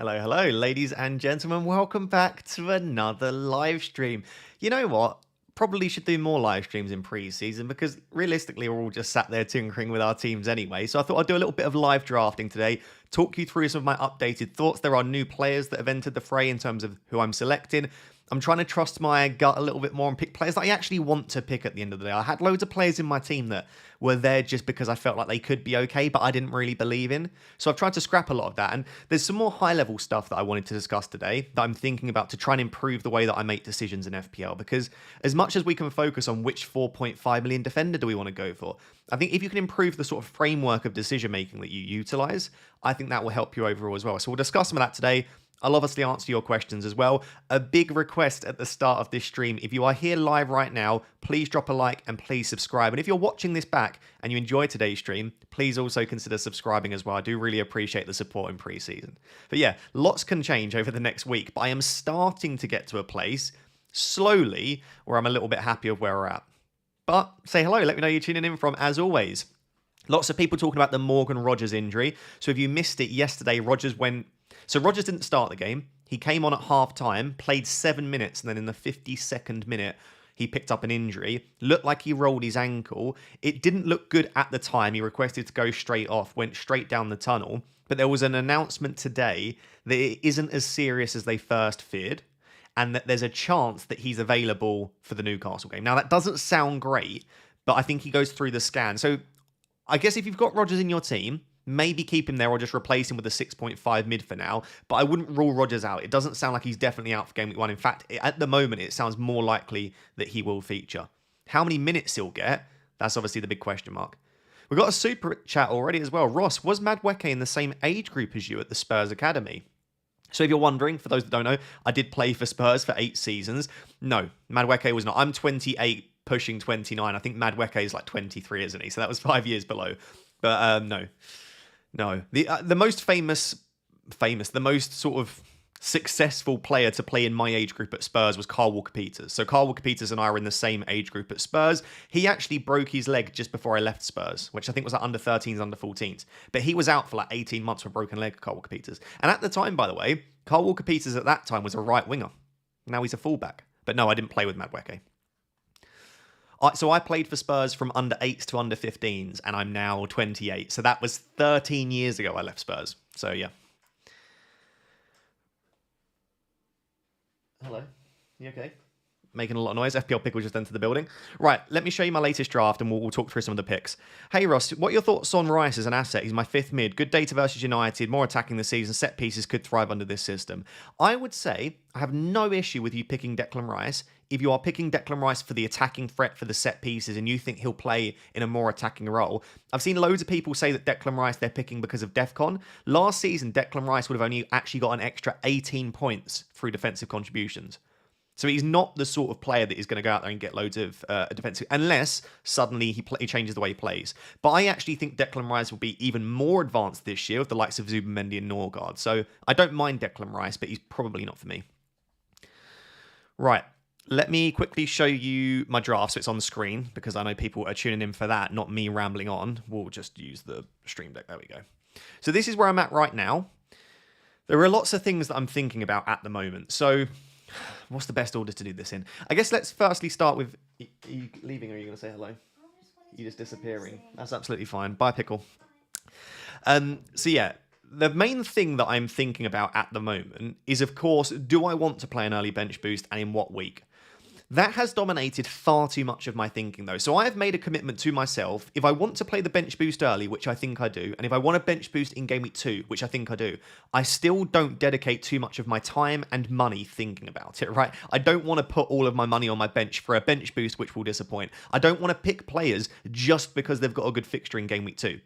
Hello, hello, ladies and gentlemen. Welcome back to another live stream. You know what? Probably should do more live streams in pre-season because realistically we're all just sat there tinkering with our teams anyway. So I thought I'd do a little bit of live drafting today, talk you through some of my updated thoughts. There are new players that have entered the fray in terms of who I'm selecting. I'm trying to trust my gut a little bit more and pick players that I actually want to pick at the end of the day. I had loads of players in my team that were there just because I felt like they could be okay, but I didn't really believe in. So I've tried to scrap a lot of that. And there's some more high-level stuff that I wanted to discuss today that I'm thinking about to try and improve the way that I make decisions in FPL. Because as much as we can focus on which 4.5 million defender do we want to go for, I think if you can improve the sort of framework of decision-making that you utilize, I think that will help you overall as well. So we'll discuss some of that today. I'll obviously answer your questions as well. A big request at the start of this stream, if you are here live right now, please drop a like and please subscribe. And if you're watching this back and you enjoy today's stream, please also consider subscribing as well. I do really appreciate the support in pre-season. But yeah, lots can change over the next week, but I am starting to get to a place, slowly, where I'm a little bit happy of where we're at. But say hello, let me know you're tuning in from, as always. Lots of people talking about the Morgan Rogers injury. So if you missed it yesterday, Rogers didn't start the game. He came on at half-time, played 7 minutes, and then in the 52nd minute, he picked up an injury. Looked like he rolled his ankle. It didn't look good at the time. He requested to go straight off, went straight down the tunnel. But there was an announcement today that it isn't as serious as they first feared, and that there's a chance that he's available for the Newcastle game. Now, that doesn't sound great, but I think he goes through the scan. So I guess if you've got Rogers in your team, maybe keep him there or just replace him with a 6.5 mid for now. But I wouldn't rule Rogers out. It doesn't sound like he's definitely out for Game Week 1. In fact, at the moment, it sounds more likely that he will feature. How many minutes he'll get, that's obviously the big question mark. We've got a super chat already as well. Ross, was Madueke in the same age group as you at the Spurs Academy? So if you're wondering, for those that don't know, I did play for Spurs for 8 seasons. No, Madueke was not. I'm 28, pushing 29. I think Madueke is like 23, isn't he? So that was 5 years below. But no. No, the most the most sort of successful player to play in my age group at Spurs was Kyle Walker-Peters. So Kyle Walker-Peters and I were in the same age group at Spurs. He actually broke his leg just before I left Spurs, which I think was like under 13s, under 14s. But he was out for like 18 months with a broken leg, Kyle Walker-Peters. And at the time, by the way, Kyle Walker-Peters at that time was a right winger. Now he's a fullback. But no, I didn't play with Madueke. So I played for Spurs from under 8s to under 15s, and I'm now 28. So that was 13 years ago I left Spurs. So yeah. Hello. You okay? Making a lot of noise. FPL Pickle just entered the building. Right, let me show you my latest draft and we'll talk through some of the picks. Hey Ross, what are your thoughts on Rice as an asset? He's my 5th mid. Good data versus United, more attacking this season. Set pieces could thrive under this system. I would say I have no issue with you picking Declan Rice if you are picking Declan Rice for the attacking threat for the set pieces and you think he'll play in a more attacking role. I've seen loads of people say that Declan Rice they're picking because of DEFCON. Last season, Declan Rice would have only actually got an extra 18 points through defensive contributions. So he's not the sort of player that is going to go out there and get loads of defensive, unless suddenly he changes the way he plays. But I actually think Declan Rice will be even more advanced this year with the likes of Zubimendi and Norgard. So I don't mind Declan Rice, but he's probably not for me. Right, let me quickly show you my draft so it's on the screen, because I know people are tuning in for that, not me rambling on. We'll just use the stream deck. There we go. So this is where I'm at right now. There are lots of things that I'm thinking about at the moment. So what's the best order to do this in? I guess let's firstly start with... Are you leaving or are you going to say hello? You're just disappearing. That's absolutely fine. Bye, Pickle. So yeah, the main thing that I'm thinking about at the moment is, of course, do I want to play an early bench boost and in what week? That has dominated far too much of my thinking, though. So I have made a commitment to myself. If I want to play the bench boost early, which I think I do, and if I want a bench boost in Game Week 2, which I think I do, I still don't dedicate too much of my time and money thinking about it, right? I don't want to put all of my money on my bench for a bench boost, which will disappoint. I don't want to pick players just because they've got a good fixture in Game Week 2.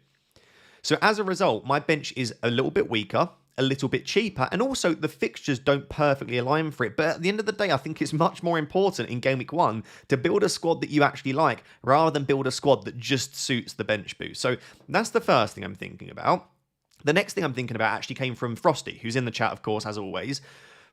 So as a result, my bench is a little bit weaker, a little bit cheaper, and also the fixtures don't perfectly align for it. But at the end of the day, I think it's much more important in Game Week 1 to build a squad that you actually like rather than build a squad that just suits the bench boost. So that's the first thing I'm thinking about. The next thing I'm thinking about actually came from Frosty, who's in the chat, of course, as always.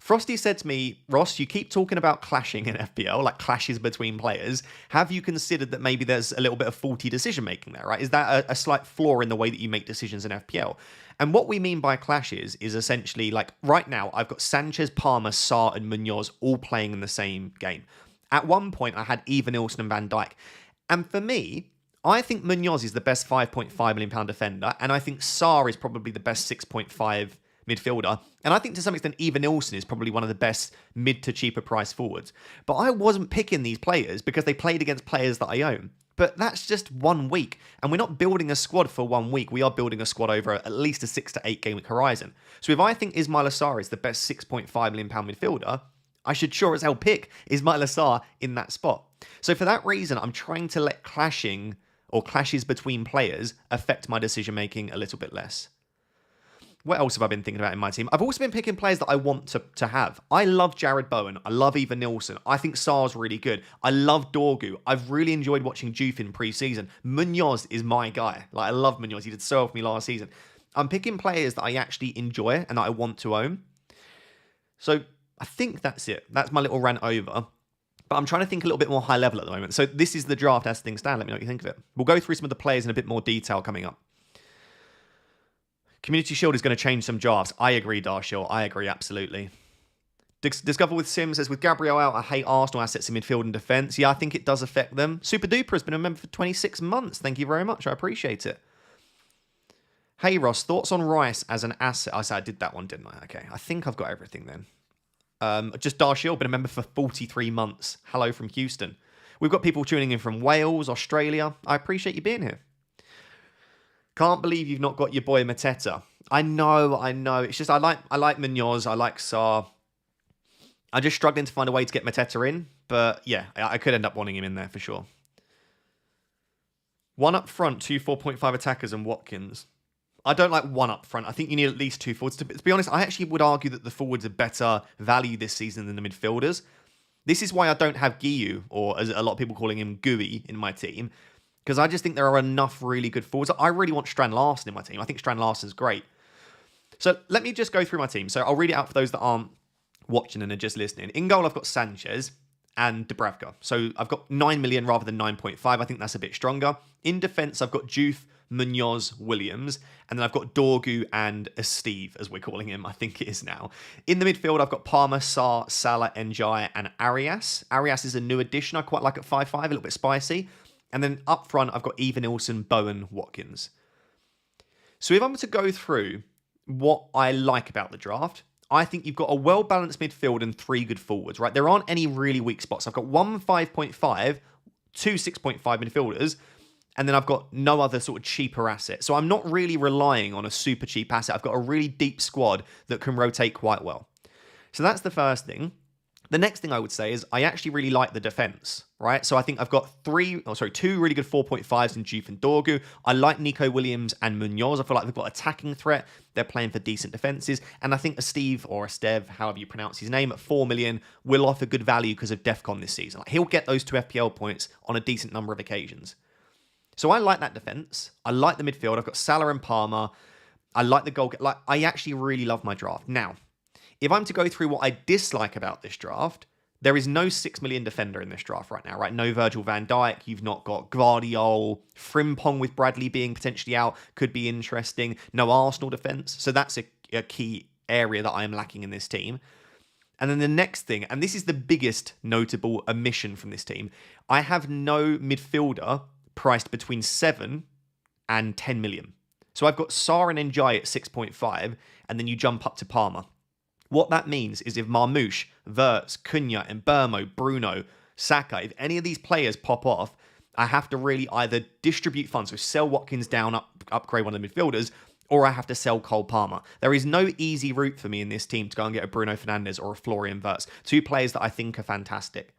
Frosty said to me, Ross, you keep talking about clashing in FPL, like clashes between players. Have you considered that maybe there's a little bit of faulty decision making there, right? Is that a slight flaw in the way that you make decisions in FPL? And what we mean by clashes is essentially like right now, I've got Sanchez, Palmer, Sarr, and Munoz all playing in the same game. At one point, I had Even Ilson and Van Dijk. And for me, I think Munoz is the best £5.5 million defender, and I think Sarr is probably the best 6.5 midfielder. And I think to some extent, even Ilson is probably one of the best mid to cheaper price forwards. But I wasn't picking these players because they played against players that I own. But that's just 1 week. And we're not building a squad for 1 week. We are building a squad over at least a 6 to 8 game week horizon. So if I think Ismail Assar is the best £6.5 million midfielder, I should sure as hell pick Ismail Assar in that spot. So for that reason, I'm trying to let clashing or clashes between players affect my decision making a little bit less. What else have I been thinking about in my team? I've also been picking players that I want to have. I love Jared Bowen. I love Eva Nilsson. I think Sarr's really good. I love Dorgu. I've really enjoyed watching Juve in pre-season. Munoz is my guy. Like, I love Munoz. He did so well for me last season. I'm picking players that I actually enjoy and that I want to own. So I think that's it. That's my little rant over. But I'm trying to think a little bit more high level at the moment. So this is the draft as things stand. Let me know what you think of it. We'll go through some of the players in a bit more detail coming up. Community Shield is going to change some drafts. I agree, Darshil. I agree, absolutely. Discover with Sim says, with Gabriel out, I hate Arsenal assets in midfield and defence. Yeah, I think it does affect them. Super Duper has been a member for 26 months. Thank you very much. I appreciate it. Hey, Ross, thoughts on Rice as an asset? I said I did that one, didn't I? Okay, I think I've got everything then. Just Darshil, been a member for 43 months. Hello from Houston. We've got people tuning in from Wales, Australia. I appreciate you being here. Can't believe you've not got your boy Mateta. I know. It's just I like Munoz, I like Sarr. I'm just struggling to find a way to get Mateta in, but yeah, I could end up wanting him in there for sure. One up front, 2 4.5 attackers and Watkins. I don't like one up front. I think you need at least 2 forwards. To be honest, I actually would argue that the forwards are better value this season than the midfielders. This is why I don't have Giyu, or as a lot of people calling him Gui, in my team. Because I just think there are enough really good forwards. I really want Strand Larsen in my team. I think Strand Larsen's great. So let me just go through my team. So I'll read it out for those that aren't watching and are just listening. In goal, I've got Sanchez and Dubravka. So I've got 9 million rather than 9.5. I think that's a bit stronger. In defence, I've got Juve, Munoz, Williams. And then I've got Dorgu and Steve, as we're calling him, I think it is now. In the midfield, I've got Palmer, Sarr, Salah, Njai, and Arias. Arias is a new addition. I quite like at 5.5, a little bit spicy. And then up front, I've got Even Ilson, Bowen, Watkins. So if I'm to go through what I like about the draft, I think you've got a well-balanced midfield and 3 good forwards, right? There aren't any really weak spots. I've got 1 5.5, 2 6.5 midfielders, and then I've got no other sort of cheaper asset. So I'm not really relying on a super cheap asset. I've got a really deep squad that can rotate quite well. So that's the first thing. The next thing I would say is I actually really like the defense, right? So I think I've got 2 really good 4.5s in Juve and Dorgu. I like Nico Williams and Munoz. I feel like they've got attacking threat. They're playing for decent defenses. And I think a Steve or a Stev, however you pronounce his name, at 4 million will offer good value because of DEFCON this season. Like, he'll get those 2 FPL points on a decent number of occasions. So I like that defense. I like the midfield. I've got Salah and Palmer. I like the goal. Like, I actually really love my draft. Now, if I'm to go through what I dislike about this draft, there is no 6 million defender in this draft right now, right? No Virgil van Dijk. You've not got Gvardiol. Frimpong with Bradley being potentially out could be interesting. No Arsenal defence. So that's a key area that I am lacking in this team. And then the next thing, and this is the biggest notable omission from this team, I have no midfielder priced between 7 and 10 million. So I've got Sarr and Njai at 6.5, and then you jump up to Palmer. What that means is if Marmoush, Wirtz, Cunha, and Burmo, Bruno, Saka, if any of these players pop off, I have to really either distribute funds, so sell Watkins down, upgrade one of the midfielders, or I have to sell Cole Palmer. There is no easy route for me in this team to go and get a Bruno Fernandes or a Florian Wirtz, 2 players that I think are fantastic.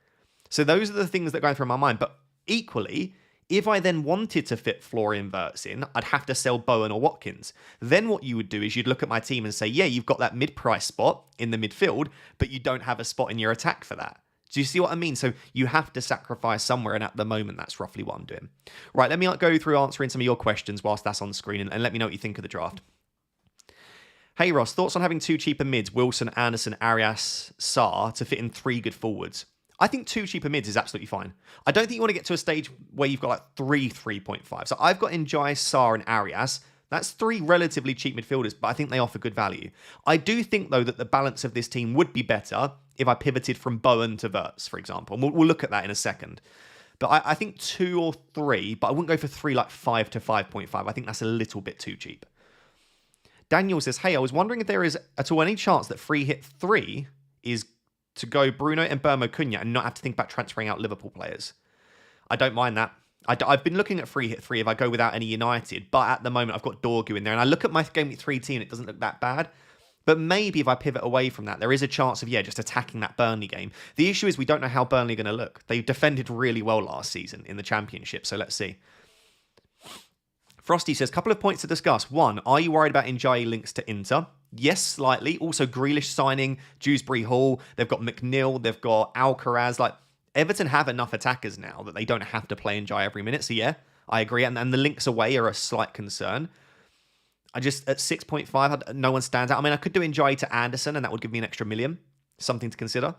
So those are the things that go through my mind. But equally, if I then wanted to fit Florian Wirtz in, I'd have to sell Bowen or Watkins. Then what you would do is you'd look at my team and say, yeah, you've got that mid-price spot in the midfield, but you don't have a spot in your attack for that. Do you see what I mean? So you have to sacrifice somewhere, and at the moment, that's roughly what I'm doing. Right, let me go through answering some of your questions whilst that's on screen, and let me know what you think of the draft. Hey Ross, thoughts on having two cheaper mids, Wilson, Anderson, Arias, Sarr, to fit in three good forwards? I think two cheaper mids is absolutely fine. I don't think you want to get to a stage where you've got like three 3.5. So I've got Njai, Sarr, and Arias. That's three relatively cheap midfielders, but I think they offer good value. I do think, though, that the balance of this team would be better if I pivoted from Bowen to Wirtz, for example. And we'll look at that in a second. But I think two or three, but I wouldn't go for three like 5 to 5.5. I think that's a little bit too cheap. Daniel says, hey, I was wondering if there is at all any chance that free hit 3 is to go Bruno and Burmo Cunha and not have to think about transferring out Liverpool players. I don't mind that. I've been looking at free hit 3 if I go without any United, but at the moment I've got Dorgu in there, and I look at my Game Week 3 team, it doesn't look that bad. But maybe if I pivot away from that, there is a chance of, just attacking that Burnley game. The issue is we don't know how Burnley are going to look. They defended really well last season in the Championship, so let's see. Frosty says, couple of points to discuss. One, are you worried about Njai links to Inter? Yes, slightly. Also, Grealish signing, Dewsbury Hall. They've got McNeil. They've got Alcaraz. Like, Everton have enough attackers now that they don't have to play Njai every minute. So, yeah, I agree. And the links away are a slight concern. I just, at 6.5, no one stands out. I mean, I could do Njai to Anderson, and that would give me an extra million. Something to consider.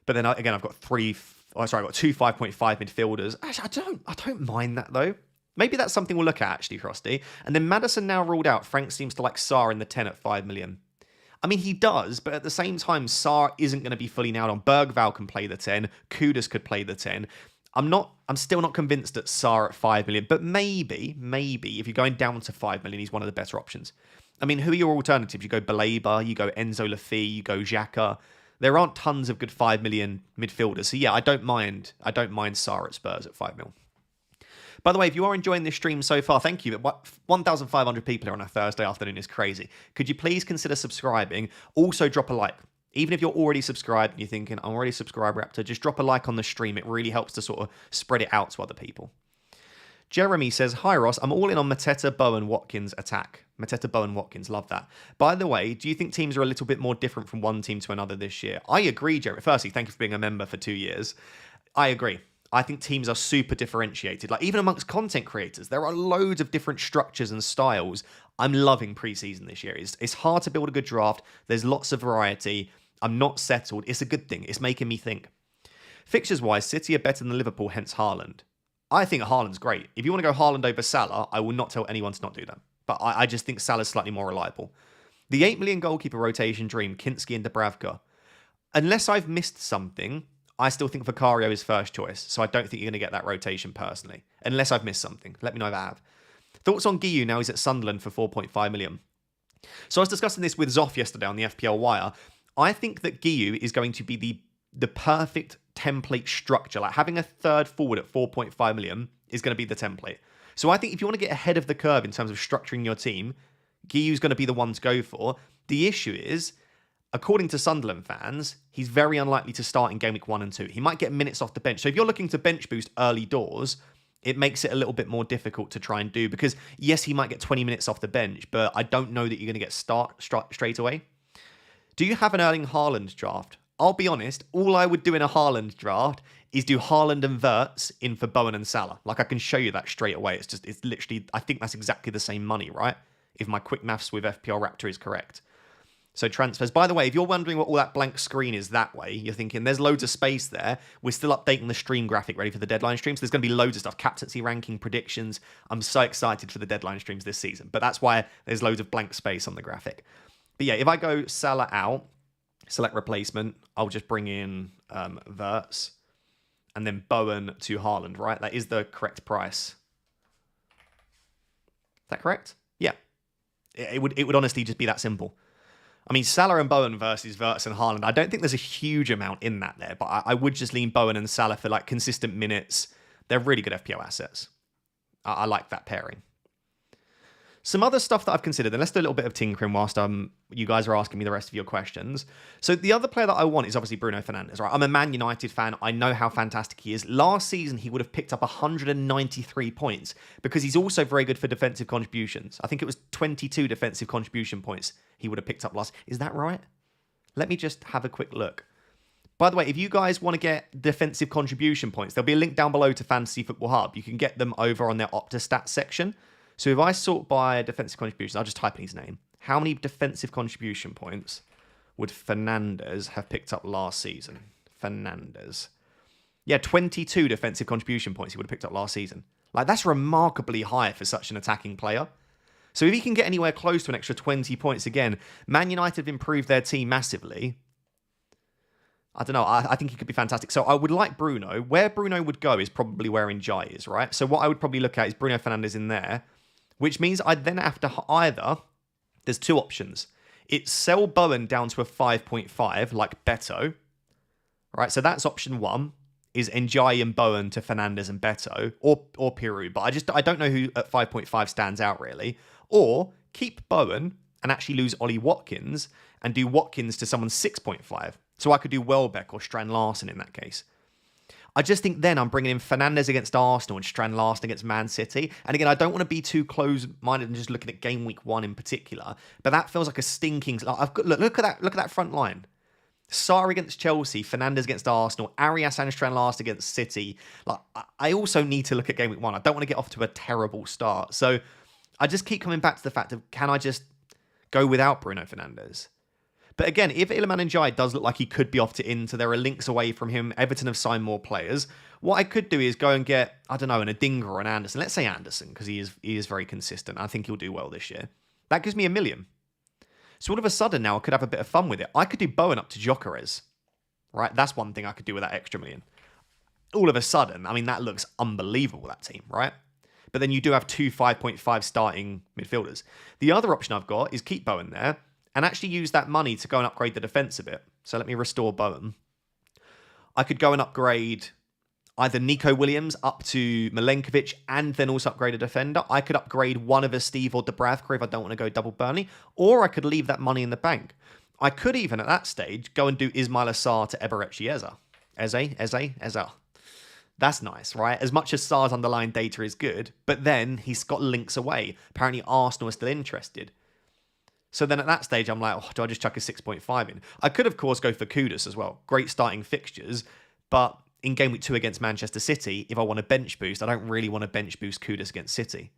But then, again, I've got two 5.5 midfielders. Actually, I don't mind that, though. Maybe that's something we'll look at, actually, Frosty. And then Maddison now ruled out. Frank seems to like Sarr in the 10 at 5 million. I mean, he does, but at the same time, Sarr isn't going to be fully nailed on. Bergvall can play the 10. Kudus could play the 10. I'm still not convinced that Sarr at 5 million, but maybe, if you're going down to 5 million, he's one of the better options. I mean, who are your alternatives? You go Baleba, you go Enzo Lafie, you go Xhaka. There aren't tons of good 5 million midfielders. So yeah, I don't mind Sarr at Spurs at 5 mil. By the way, if you are enjoying this stream so far, thank you. 1,500 people here on a Thursday afternoon is crazy. Could you please consider subscribing? Also, drop a like. Even if you're already subscribed and you're thinking, I'm already subscribed, Raptor, just drop a like on the stream. It really helps to sort of spread it out to other people. Jeremy says, hi Ross, I'm all in on Mateta, Bowen, Watkins attack. Mateta, Bowen, Watkins, love that. By the way, do you think teams are a little bit more different from one team to another this year? I agree, Jeremy. Firstly, thank you for being a member for 2 years. I agree. I think teams are super differentiated. Like, even amongst content creators, there are loads of different structures and styles. I'm loving preseason this year. It's hard to build a good draft. There's lots of variety. I'm not settled. It's a good thing. It's making me think. Fixtures-wise, City are better than Liverpool, hence Haaland. I think Haaland's great. If you want to go Haaland over Salah, I will not tell anyone to not do that. But I just think Salah's slightly more reliable. The 8 million goalkeeper rotation dream, Kinski and Dubravka. Unless I've missed something, I still think Vicario is first choice, so I don't think you're going to get that rotation personally. Unless I've missed something. Let me know if I have. Thoughts on Guiu now he's at Sunderland for 4.5 million. So I was discussing this with Zoff yesterday on the FPL Wire. I think that Guiu is going to be the perfect template structure. Like, having a third forward at 4.5 million is going to be the template. So I think if you want to get ahead of the curve in terms of structuring your team, Guiu's going to be the one to go for. The issue is, according to Sunderland fans, he's very unlikely to start in Game Week 1 and 2. He might get minutes off the bench. So if you're looking to bench boost early doors, it makes it a little bit more difficult to try and do. Because, yes, he might get 20 minutes off the bench, but I don't know that you're going to get straight away. Do you have an Erling Haaland draft? I'll be honest, all I would do in a Haaland draft is do Haaland and Wirtz in for Bowen and Salah. Like, I can show you that straight away. It's literally, I think that's exactly the same money, right? If my quick maths with FPL Raptor is correct. So transfers. By the way, if you're wondering what all that blank screen is that way, you're thinking there's loads of space there. We're still updating the stream graphic ready for the deadline stream. So there's going to be loads of stuff. Captaincy ranking, predictions. I'm so excited for the deadline streams this season. But that's why there's loads of blank space on the graphic. But yeah, if I go Salah out, select replacement, I'll just bring in Wirtz and then Bowen to Haaland, right? That is the correct price. Is that correct? Yeah. It would honestly just be that simple. I mean, Salah and Bowen versus Wirtz and Haaland, I don't think there's a huge amount in that there, but I would just lean Bowen and Salah for like consistent minutes. They're really good FPL assets. I like that pairing. Some other stuff that I've considered, and let's do a little bit of tinkering whilst you guys are asking me the rest of your questions. So the other player that I want is obviously Bruno Fernandes, right? I'm a Man United fan. I know how fantastic he is. Last season, he would have picked up 193 points because he's also very good for defensive contributions. I think it was 22 defensive contribution points he would have picked up last. Is that right? Let me just have a quick look. By the way, if you guys want to get defensive contribution points, there'll be a link down below to Fantasy Football Hub. You can get them over on their Opta stats section. So if I sort by defensive contributions, I'll just type in his name. How many defensive contribution points would Fernandes have picked up last season? Fernandes. Yeah, 22 defensive contribution points he would have picked up last season. Like, that's remarkably high for such an attacking player. So if he can get anywhere close to an extra 20 points again, Man United have improved their team massively. I don't know. I think he could be fantastic. So I would like Bruno. Where Bruno would go is probably where Njai is, right? So what I would probably look at is Bruno Fernandes in there, which means I'd then have to either... There's two options. It's sell Bowen down to a 5.5, like Beto. Right, so that's option one, is Njai and Bowen to Fernandes and Beto, or Piru. But I don't know who at 5.5 stands out, really. Or keep Bowen and actually lose Ollie Watkins and do Watkins to someone 6.5. So I could do Welbeck or Strand Larsen in that case. I just think then I'm bringing in Fernandes against Arsenal and Strand Larsen against Man City. And again, I don't want to be too close-minded and just looking at game week 1 in particular, but that feels like a stinking... Look at that front line. Sarr against Chelsea, Fernandes against Arsenal, Arias and Strand Larsen against City. Like, I also need to look at game week 1. I don't want to get off to a terrible start. So I just keep coming back to the fact of, can I just go without Bruno Fernandes? But again, if Iliman Ndiaye does look like he could be off to Inter, there are links away from him. Everton have signed more players. What I could do is go and get, I don't know, an Adingra or an Anderson. Let's say Anderson, because he is very consistent. I think he'll do well this year. That gives me $1 million. So all of a sudden now I could have a bit of fun with it. I could do Bowen up to Gyökeres. Right? That's one thing I could do with that extra $1 million. All of a sudden, I mean, that looks unbelievable, that team, right? But then you do have two 5.5 starting midfielders. The other option I've got is keep Bowen there and actually use that money to go and upgrade the defence a bit. So let me restore Bowen. I could go and upgrade either Nico Williams up to Milenkovic and then also upgrade a defender. I could upgrade one of a Steve or Dubravka if I don't want to go double Burnley. Or I could leave that money in the bank. I could even, at that stage, go and do Ismail Assar to Eberechi Eze. That's nice, right? As much as Sarr's underlying data is good, but then he's got links away. Apparently Arsenal are still interested. So then at that stage, I'm like, oh, do I just chuck a 6.5 in? I could, of course, go for Kudus as well. Great starting fixtures. But in game week 2 against Manchester City, if I want a bench boost, I don't really want to bench boost Kudus against City.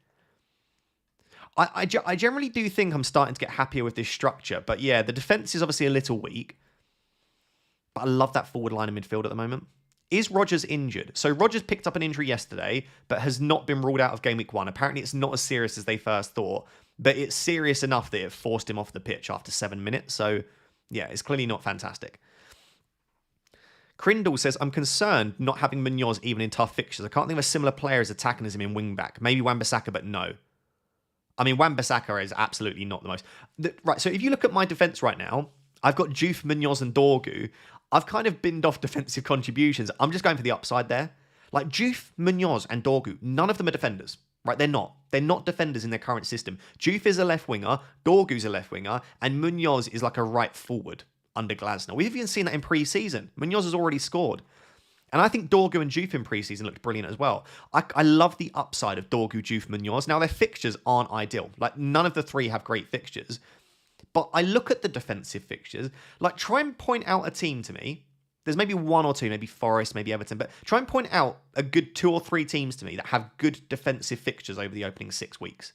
I generally do think I'm starting to get happier with this structure. But yeah, the defence is obviously a little weak. But I love that forward line of midfield at the moment. Is Rodgers injured? So Rodgers picked up an injury yesterday, but has not been ruled out of game week 1. Apparently it's not as serious as they first thought. But it's serious enough that it forced him off the pitch after 7 minutes. So, yeah, it's clearly not fantastic. Crindle says, I'm concerned not having Munoz even in tough fixtures. I can't think of a similar player as attacking as him in wing-back. Maybe Wan-Bissaka, but no. I mean, Wan-Bissaka is absolutely not the most... Right, so if you look at my defence right now, I've got Juve, Munoz and Dorgu. I've kind of binned off defensive contributions. I'm just going for the upside there. Like, Juve, Munoz and Dorgu, none of them are defenders. Right, they're not. They're not defenders in their current system. Juve is a left winger, Dorgu's a left winger, and Munoz is like a right forward under Glasner. We've even seen that in pre-season. Munoz has already scored. And I think Dorgu and Juve in pre-season looked brilliant as well. I love the upside of Dorgu, Juve, Munoz. Now, their fixtures aren't ideal. Like, none of the three have great fixtures. But I look at the defensive fixtures. Like, try and point out a team to me. There's maybe one or two, maybe Forest, maybe Everton, but try and point out a good 2 or 3 teams to me that have good defensive fixtures over the opening 6 weeks.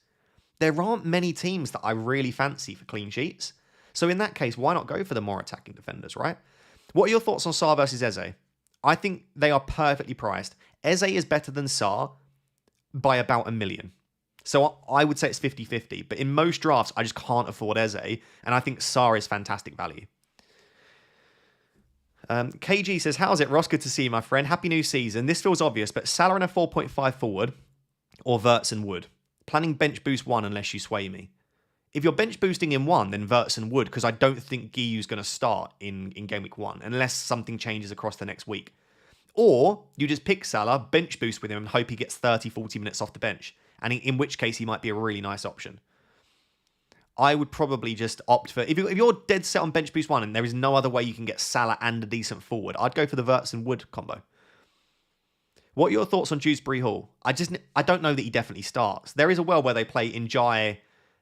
There aren't many teams that I really fancy for clean sheets. So in that case, why not go for the more attacking defenders, right? What are your thoughts on Sarr versus Eze? I think they are perfectly priced. Eze is better than Sarr by about $1 million. So I would say it's 50-50, but in most drafts, I just can't afford Eze, and I think Sarr is fantastic value. KG says, how's it, Ross? Good to see you, my friend. Happy new season. This feels obvious, but Salah in a 4.5 forward or Wirtz and Wood? Planning bench boost 1 unless you sway me. If you're bench boosting in 1, then Wirtz and Wood, because I don't think Guiu's going to start in game week 1 unless something changes across the next week. Or you just pick Salah, bench boost with him and hope he gets 30-40 minutes off the bench. And in which case he might be a really nice option. I would probably just opt for... If you're dead set on bench boost 1 and there is no other way you can get Salah and a decent forward, I'd go for the Wirtz and Wood combo. What are your thoughts on Dewsbury Hall? I don't know that he definitely starts. There is a world where they play Njai,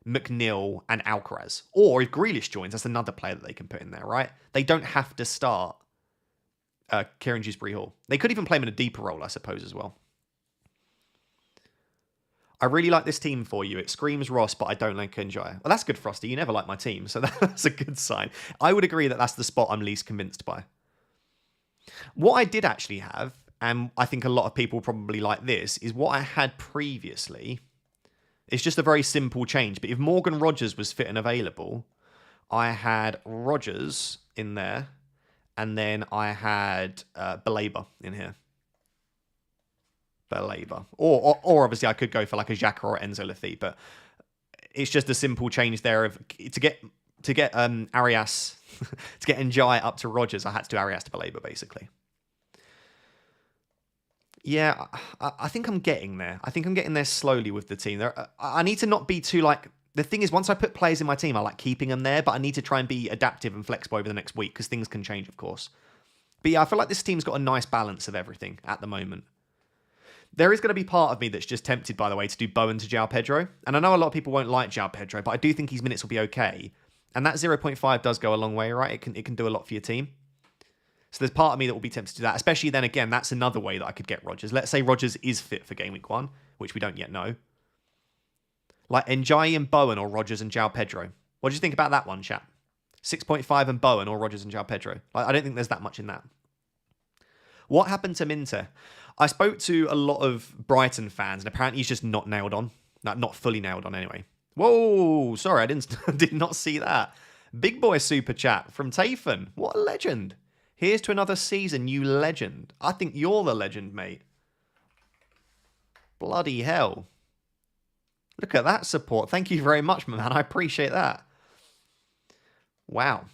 McNeil and Alcaraz. Or if Grealish joins, that's another player that they can put in there, right? They don't have to start Kieran Dewsbury Hall. They could even play him in a deeper role, I suppose, as well. I really like this team for you. It screams Ross, but I don't like Enjoy. Well, that's good, Frosty. You never like my team, so that's a good sign. I would agree that that's the spot I'm least convinced by. What I did actually have, and I think a lot of people probably like this, is what I had previously. It's just a very simple change. But if Morgan Rogers was fit and available, I had Rogers in there, and then I had Belaber in here. Belaber. Or obviously I could go for like a Xhaka or Enzo Lafitte, but it's just a simple change there of to get Arias to get Njai up to Rogers, I had to do Arias to Belaber basically. Yeah, I think I'm getting there. I think I'm getting there slowly with the team. I need to not be too like... The thing is, once I put players in my team, I like keeping them there, but I need to try and be adaptive and flexible over the next week because things can change, of course. But yeah, I feel like this team's got a nice balance of everything at the moment. There is going to be part of me that's just tempted, by the way, to do Bowen to João Pedro. And I know a lot of people won't like João Pedro, but I do think his minutes will be okay. And that 0.5 does go a long way, right? It can do a lot for your team. So there's part of me that will be tempted to do that. Especially then, again, that's another way that I could get Rogers. Let's say Rogers is fit for Game Week 1, which we don't yet know. Like Njai and Bowen or Rogers and João Pedro. What do you think about that one, chat? 6.5 and Bowen or Rogers and João Pedro. Like, I don't think there's that much in that. What happened to Minter? I spoke to a lot of Brighton fans, and apparently he's just not nailed on. Not fully nailed on, anyway. Whoa, sorry, I did not see that. Big boy super chat from Tafan. What a legend. Here's to another season, you legend. I think you're the legend, mate. Bloody hell. Look at that support. Thank you very much, man. I appreciate that. Wow.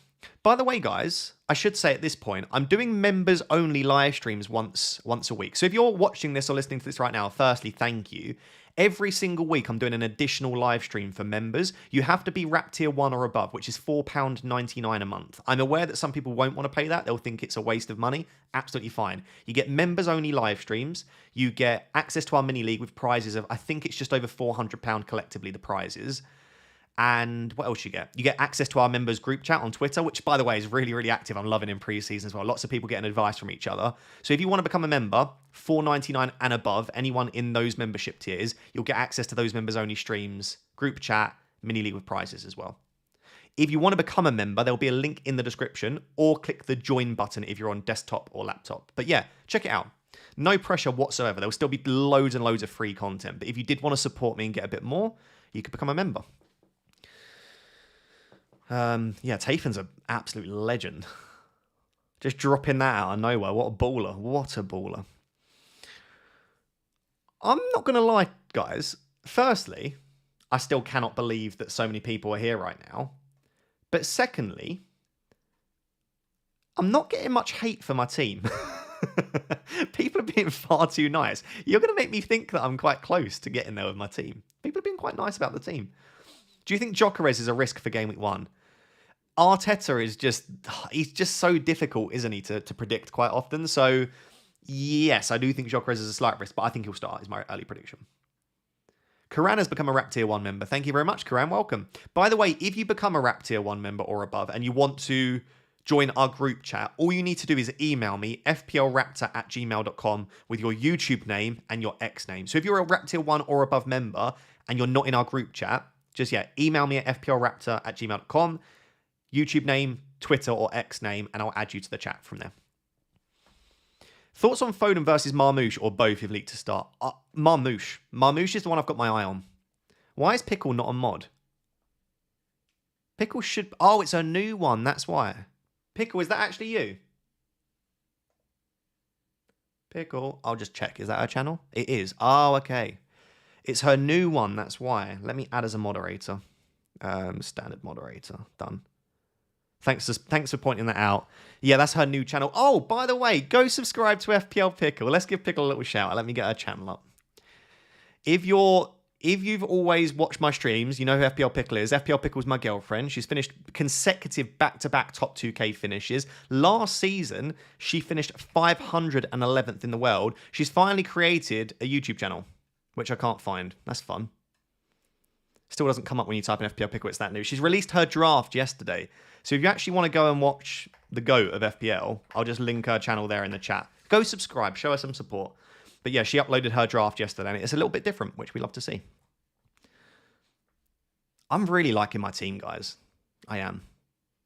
By the way, guys, I should say at this point, I'm doing members-only live streams once a week. So if you're watching this or listening to this right now, firstly, thank you. Every single week, I'm doing an additional live stream for members. You have to be RAP Tier 1 or above, which is £4.99 a month. I'm aware that some people won't want to pay that. They'll think it's a waste of money. Absolutely fine. You get members-only live streams. You get access to our mini-league with prizes of, I think it's just over £400 collectively, the prizes. And what else you get? You get access to our members group chat on Twitter, which, by the way, is really, really active. I'm loving in pre-season as well. Lots of people getting advice from each other. So if you want to become a member, $4.99 and above, anyone in those membership tiers, you'll get access to those members-only streams, group chat, mini-league with prizes as well. If you want to become a member, there'll be a link in the description, or click the join button if you're on desktop or laptop. But yeah, check it out. No pressure whatsoever. There will still be loads and loads of free content. But if you did want to support me and get a bit more, you could become a member. Yeah, Tafan's an absolute legend. Just dropping that out of nowhere. What a baller. What a baller. I'm not going to lie, guys. Firstly, I still cannot believe that so many people are here right now. But secondly, I'm not getting much hate for my team. People are being far too nice. You're going to make me think that I'm quite close to getting there with my team. People are being quite nice about the team. Do you think Gyökeres is a risk for Game Week 1? Arteta is he's just so difficult, isn't he, to predict quite often. So, yes, I do think Gyökeres is a slight risk, but I think he'll start, is my early prediction. Karan has become a RAP Tier 1 member. Thank you very much, Karan. Welcome. By the way, if you become a RAP Tier 1 member or above and you want to join our group chat, all you need to do is email me, fplraptor@gmail.com, with your YouTube name and your X name. So if you're a RAP Tier 1 or above member and you're not in our group chat, email me at fplraptor@gmail.com, YouTube name, Twitter or X name, and I'll add you to the chat from there. Thoughts on Foden versus Marmoush or both if leaked to start? Marmoush. Marmoush is the one I've got my eye on. Why is Pickle not on mod? Pickle should... Oh, it's a new one. That's why. Pickle, is that actually you? Pickle. I'll just check. Is that her channel? It is. Oh, okay. It's her new one. That's why. Let me add as a moderator. Standard moderator. Done. Thanks for pointing that out. Yeah, that's her new channel. Oh, by the way, go subscribe to FPL Pickle. Let's give Pickle a little shout. Let me get her channel up. If you've always watched my streams, you know who FPL Pickle is. FPL Pickle is my girlfriend. She's finished consecutive back-to-back top 2K finishes. Last season, she finished 511th in the world. She's finally created a YouTube channel, which I can't find. That's fun. Still doesn't come up when you type in FPL Pickle. It's that new. She's released her draft yesterday. So if you actually want to go and watch the GOAT of FPL, I'll just link her channel there in the chat. Go subscribe. Show her some support. But yeah, she uploaded her draft yesterday, and it's a little bit different, which we love to see. I'm really liking my team, guys. I am.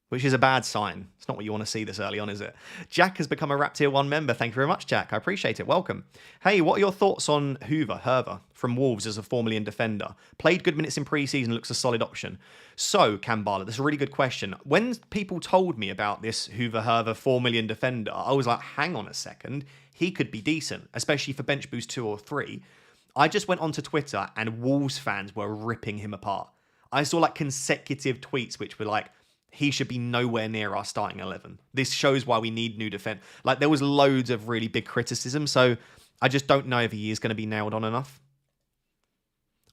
Which is a bad sign. It's not what you want to see this early on, is it? Jack has become a Rap Tier 1 member. Thank you very much, Jack. I appreciate it. Welcome. Hey, what are your thoughts on Herver from Wolves as a 4 million defender? Played good minutes in pre-season, looks a solid option. So, Kambala, that's a really good question. When people told me about this Herver 4 million defender, I was like, hang on a second. He could be decent, especially for bench boost 2 or 3. I just went onto Twitter and Wolves fans were ripping him apart. I saw like consecutive tweets which were like, he should be nowhere near our starting 11. This shows why we need new defense. Like, there was loads of really big criticism, so I just don't know if he is going to be nailed on enough.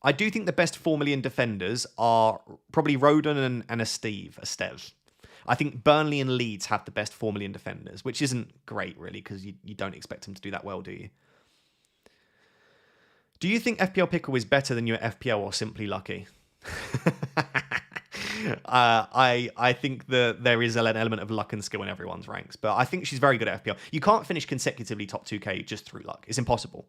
I do think the best 4 million defenders are probably Rodon and a Stev. I think Burnley and Leeds have the best 4 million defenders, which isn't great, really, because you don't expect them to do that well, do you? Do you think FPL Pickle is better than your FPL or simply lucky? I think that there is an element of luck and skill in everyone's ranks, but I think she's very good at FPL. You can't finish consecutively top 2k just through luck. It's impossible.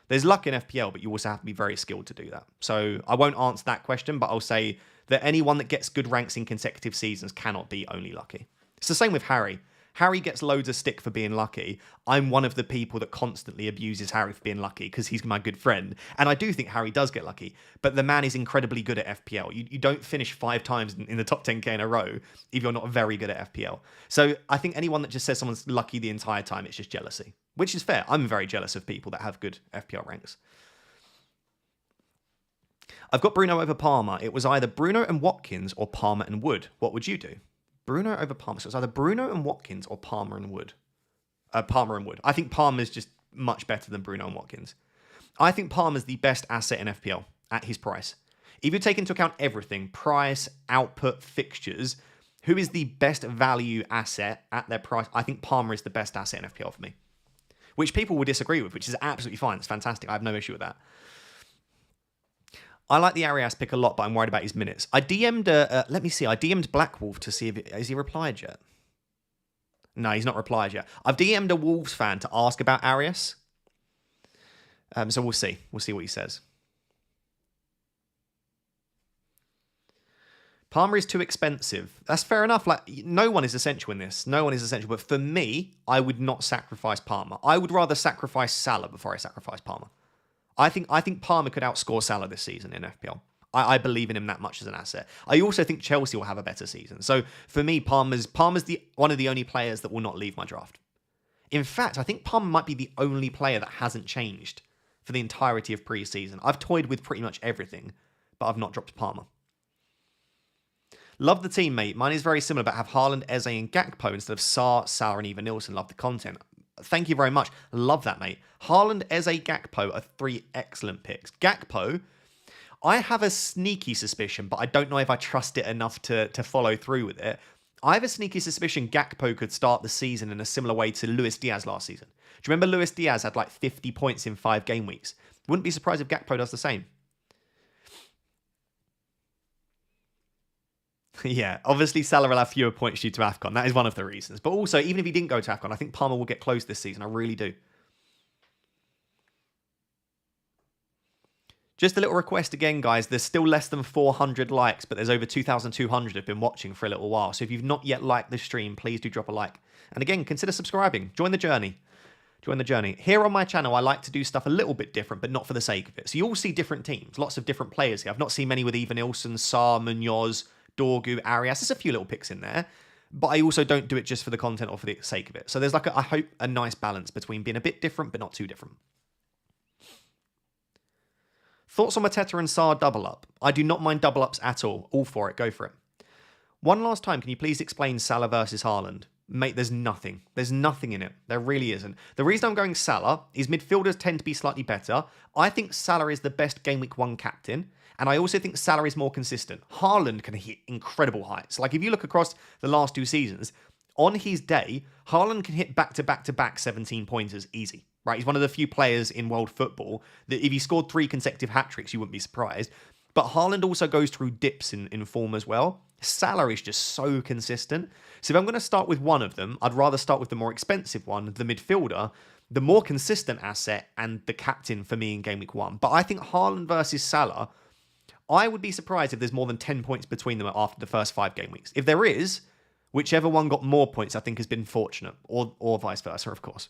There's luck in FPL, but you also have to be very skilled to do that. So I won't answer that question, but I'll say that anyone that gets good ranks in consecutive seasons cannot be only lucky. It's the same with Harry. Harry gets loads of stick for being lucky. I'm one of the people that constantly abuses Harry for being lucky because he's my good friend. And I do think Harry does get lucky, but the man is incredibly good at FPL. You don't finish 5 times in the top 10k in a row if you're not very good at FPL. So I think anyone that just says someone's lucky the entire time, it's just jealousy, which is fair. I'm very jealous of people that have good FPL ranks. I've got Bruno over Palmer. It was either Bruno and Watkins or Palmer and Wood. What would you do? Bruno over Palmer. So it's either Bruno and Watkins or Palmer and Wood. Palmer and Wood. I think Palmer's just much better than Bruno and Watkins. I think Palmer's the best asset in FPL at his price. If you take into account everything, price, output, fixtures, who is the best value asset at their price? I think Palmer is the best asset in FPL for me. Which people will disagree with, which is absolutely fine. It's fantastic. I have no issue with that. I like the Arias pick a lot, but I'm worried about his minutes. I DM'd, let me see, I DM'd Blackwolf to see if, has he replied yet? No, he's not replied yet. I've DM'd a Wolves fan to ask about Arias. So we'll see. We'll see what he says. Palmer is too expensive. That's fair enough. Like, no one is essential in this. No one is essential. But for me, I would not sacrifice Palmer. I would rather sacrifice Salah before I sacrifice Palmer. I think Palmer could outscore Salah this season in FPL. I believe in him that much as an asset. I also think Chelsea will have a better season. So for me, Palmer's one of the only players that will not leave my draft. In fact, I think Palmer might be the only player that hasn't changed for the entirety of pre-season. I've toyed with pretty much everything, but I've not dropped Palmer. Love the team, mate. Mine is very similar, but have Haaland, Eze, and Gakpo instead of Salah, and even Nilsson. Love the content. Thank you very much. Love that, mate. Haaland, Eze, Gakpo are 3 excellent picks. Gakpo, I have a sneaky suspicion, but I don't know if I trust it enough to follow through with it. I have a sneaky suspicion Gakpo could start the season in a similar way to Luis Diaz last season. Do you remember Luis Diaz had like 50 points in 5 game weeks? Wouldn't be surprised if Gakpo does the same. Yeah, obviously Salah will have fewer points due to AFCON. That is one of the reasons. But also, even if he didn't go to AFCON, I think Palmer will get close this season. I really do. Just a little request again, guys. There's still less than 400 likes, but there's over 2,200 have been watching for a little while. So if you've not yet liked the stream, please do drop a like. And again, consider subscribing. Join the journey. Join the journey. Here on my channel, I like to do stuff a little bit different, but not for the sake of it. So you'll see different teams, lots of different players here. I've not seen many with Eva Nilsson, Saar, Munoz, Dorgu, Arias. There's a few little picks in there, but I also don't do it just for the content or for the sake of it. So there's like, I hope, a nice balance between being a bit different, but not too different. Thoughts on Mateta and Saar double up? I do not mind double ups at all. All for it. Go for it. One last time, can you please explain Salah versus Haaland? Mate, there's nothing. There's nothing in it. There really isn't. The reason I'm going Salah is midfielders tend to be slightly better. I think Salah is the best Game Week 1 captain. And I also think Salah is more consistent. Haaland can hit incredible heights. Like, if you look across the last 2 seasons, on his day, Haaland can hit back-to-back 17-pointers easy. Right? He's one of the few players in world football that if he scored 3 consecutive hat-tricks, you wouldn't be surprised. But Haaland also goes through dips in form as well. Salah is just so consistent. So if I'm going to start with one of them, I'd rather start with the more expensive one, the midfielder. the more consistent asset and the captain for me in Game Week 1. But I think Haaland versus Salah, I would be surprised if there's more than 10 points between them after the first 5 game weeks. If there is, whichever one got more points, I think has been fortunate, or vice versa, of course.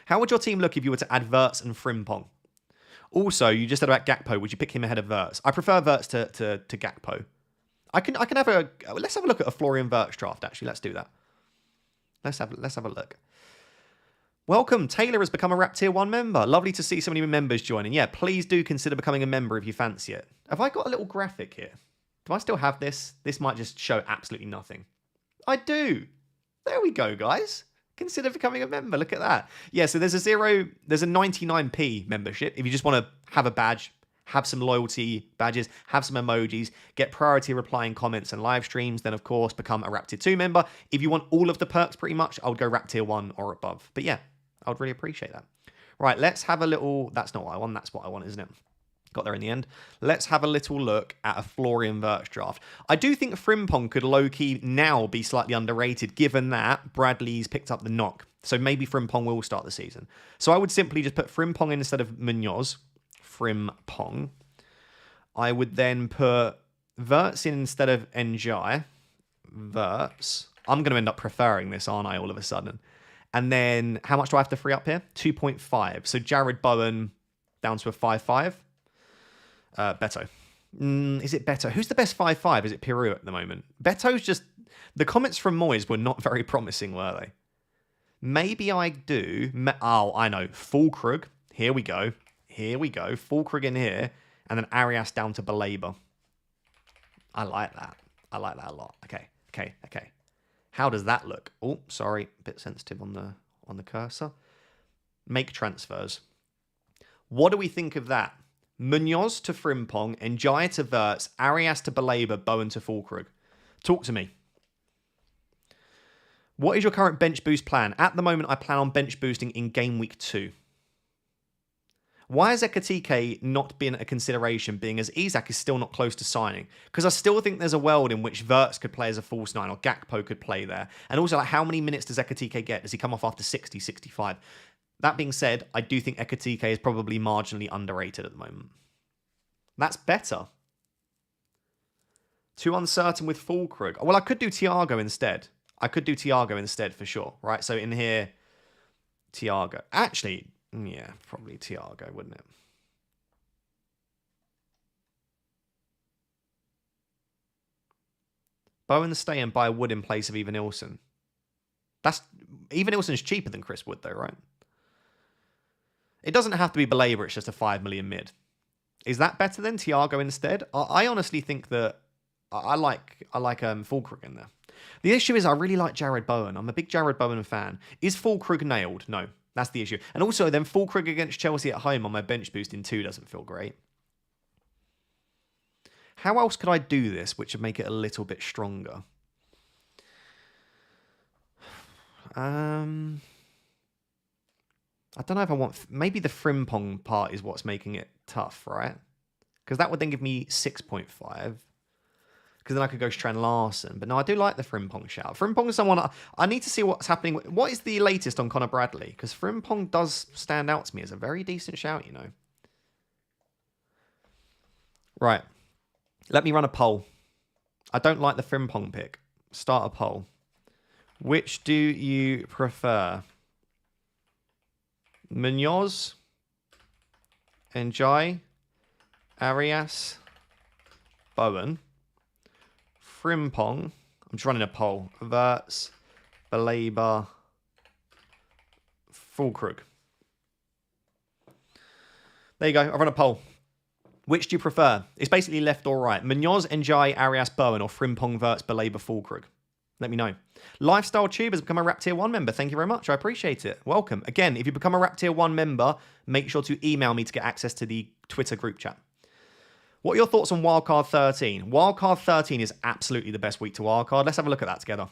How would your team look if you were to add Wirtz and Frimpong? Also, you just said about Gakpo. Would you pick him ahead of Wirtz? I prefer Wirtz to Gakpo. I can have let's have a look at a Florian Wirtz draft. Actually, let's do that. Let's have a look. Welcome, Taylor has become a Rap Tier 1 member. Lovely to see so many members joining. Yeah, please do consider becoming a member if you fancy it. Have I got a little graphic here? Do I still have this? This might just show absolutely nothing. I do. There we go, guys. Consider becoming a member. Look at that. Yeah, so there's a 99p membership. If you just want to have a badge, have some loyalty badges, have some emojis, get priority replying comments and live streams, then of course become a Rap Tier 2 member. If you want all of the perks pretty much, I would go Rap Tier 1 or above. But yeah, I would really appreciate that. Right, let's have a little... That's not what I want. That's what I want, isn't it? Got there in the end. Let's have a little look at a Florian Wirtz draft. I do think Frimpong could low-key now be slightly underrated, given that Bradley's picked up the knock. So maybe Frimpong will start the season. So I would simply just put Frimpong in instead of Munoz. Frimpong. I would then put Wirtz in instead of Njai. Wirtz. I'm going to end up preferring this, aren't I, all of a sudden? And then, how much do I have to free up here? 2.5. So Jared Bowen down to a 5.5. Beto. Is it Beto? Who's the best 5.5? Is it Peru at the moment? Beto's just... The comments from Moyes were not very promising, were they? Maybe I do... Oh, I know. Fulkrug. Here we go. Here we go. Fulkrug in here. And then Arias down to Baleba. I like that. I like that a lot. Okay. How does that look? Oh, sorry. A bit sensitive on the cursor. Make transfers. What do we think of that? Munoz to Frimpong, Njai to Wirtz, Arias to Baleba, Bowen to Fulkrug. Talk to me. What is your current bench boost plan? At the moment, I plan on bench boosting in Game Week 2. Why has Ekatike not been a consideration, being as Isak is still not close to signing? Because I still think there's a world in which Wirtz could play as a false 9 or Gakpo could play there. And also, like, how many minutes does Ekatike get? Does he come off after 60, 65? That being said, I do think Ekatike is probably marginally underrated at the moment. That's better. Too uncertain with Fulkrug. Well, I could do Thiago instead. For sure, right? So in here, Thiago. Actually... Yeah, probably Thiago, wouldn't it? Bowen stay and buy Wood in place of Even Ilson. Even Ilson's cheaper than Chris Wood, though, right? It doesn't have to be Baleba, it's just a 5 million mid. Is that better than Thiago instead? I honestly think that I like Fulkrug in there. The issue is I really like Jared Bowen. I'm a big Jared Bowen fan. Is Fulkrug nailed? No. That's the issue. And also, then Fulkrug against Chelsea at home on my bench boost in 2 doesn't feel great. How else could I do this, which would make it a little bit stronger? I don't know if I want... Maybe the Frimpong part is what's making it tough, right? Because that would then give me 6.5. Because then I could go Strand Larson. But no, I do like the Frimpong shout. Frimpong is someone... I need to see what's happening. What is the latest on Connor Bradley? Because Frimpong does stand out to me as a very decent shout, you know. Right. Let me run a poll. I don't like the Frimpong pick. Start a poll. Which do you prefer? Munoz? Njai? Arias? Bowen? Frimpong. I'm just running a poll. Wirtz, Baleba, Fulkrug. There you go. I've run a poll. Which do you prefer? It's basically left or right. Munoz, Njai, Arias, Bowen, or Frimpong, Wirtz, Baleba, Fulkrug. Let me know. Lifestyle Tube has become a Rap Tier 1 member. Thank you very much. I appreciate it. Welcome. Again, if you become a Rap Tier 1 member, make sure to email me to get access to the Twitter group chat. What are your thoughts on Wildcard 13? Wildcard 13 is absolutely the best week to wildcard. Let's have a look at that together.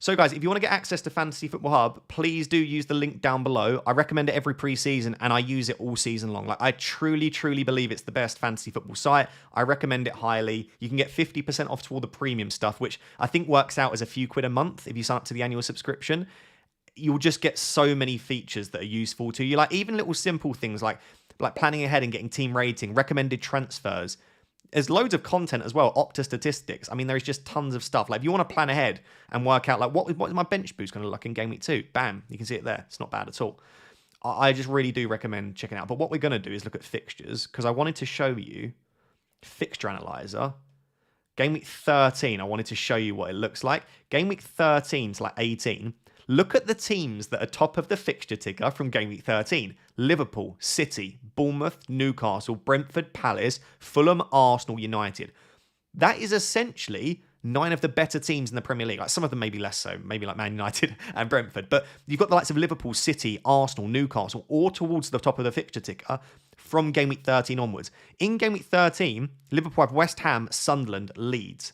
So guys, if you want to get access to Fantasy Football Hub, please do use the link down below. I recommend it every preseason and I use it all season long. Like, I truly, truly believe it's the best fantasy football site. I recommend it highly. You can get 50% off to all the premium stuff, which I think works out as a few quid a month if you sign up to the annual subscription. You'll just get so many features that are useful to you. Like, even little simple things like planning ahead and getting team rating, recommended transfers. There's loads of content as well, Opta statistics. I mean, there's just tons of stuff. Like, if you want to plan ahead and work out, like, what is my bench boost going to look like in Game Week 2? Bam, you can see it there. It's not bad at all. I just really do recommend checking it out. But what we're going to do is look at fixtures, because I wanted to show you Fixture Analyzer. Game Week 13, I wanted to show you what it looks like. Game Week 13 to like 18. Look at the teams that are top of the fixture ticker from Game Week 13. Liverpool, City, Bournemouth, Newcastle, Brentford, Palace, Fulham, Arsenal, United. That is essentially 9 of the better teams in the Premier League. Like, some of them maybe less so, maybe like Man United and Brentford. But you've got the likes of Liverpool, City, Arsenal, Newcastle, all towards the top of the fixture ticker from Game Week 13 onwards. In Game Week 13, Liverpool have West Ham, Sunderland, Leeds.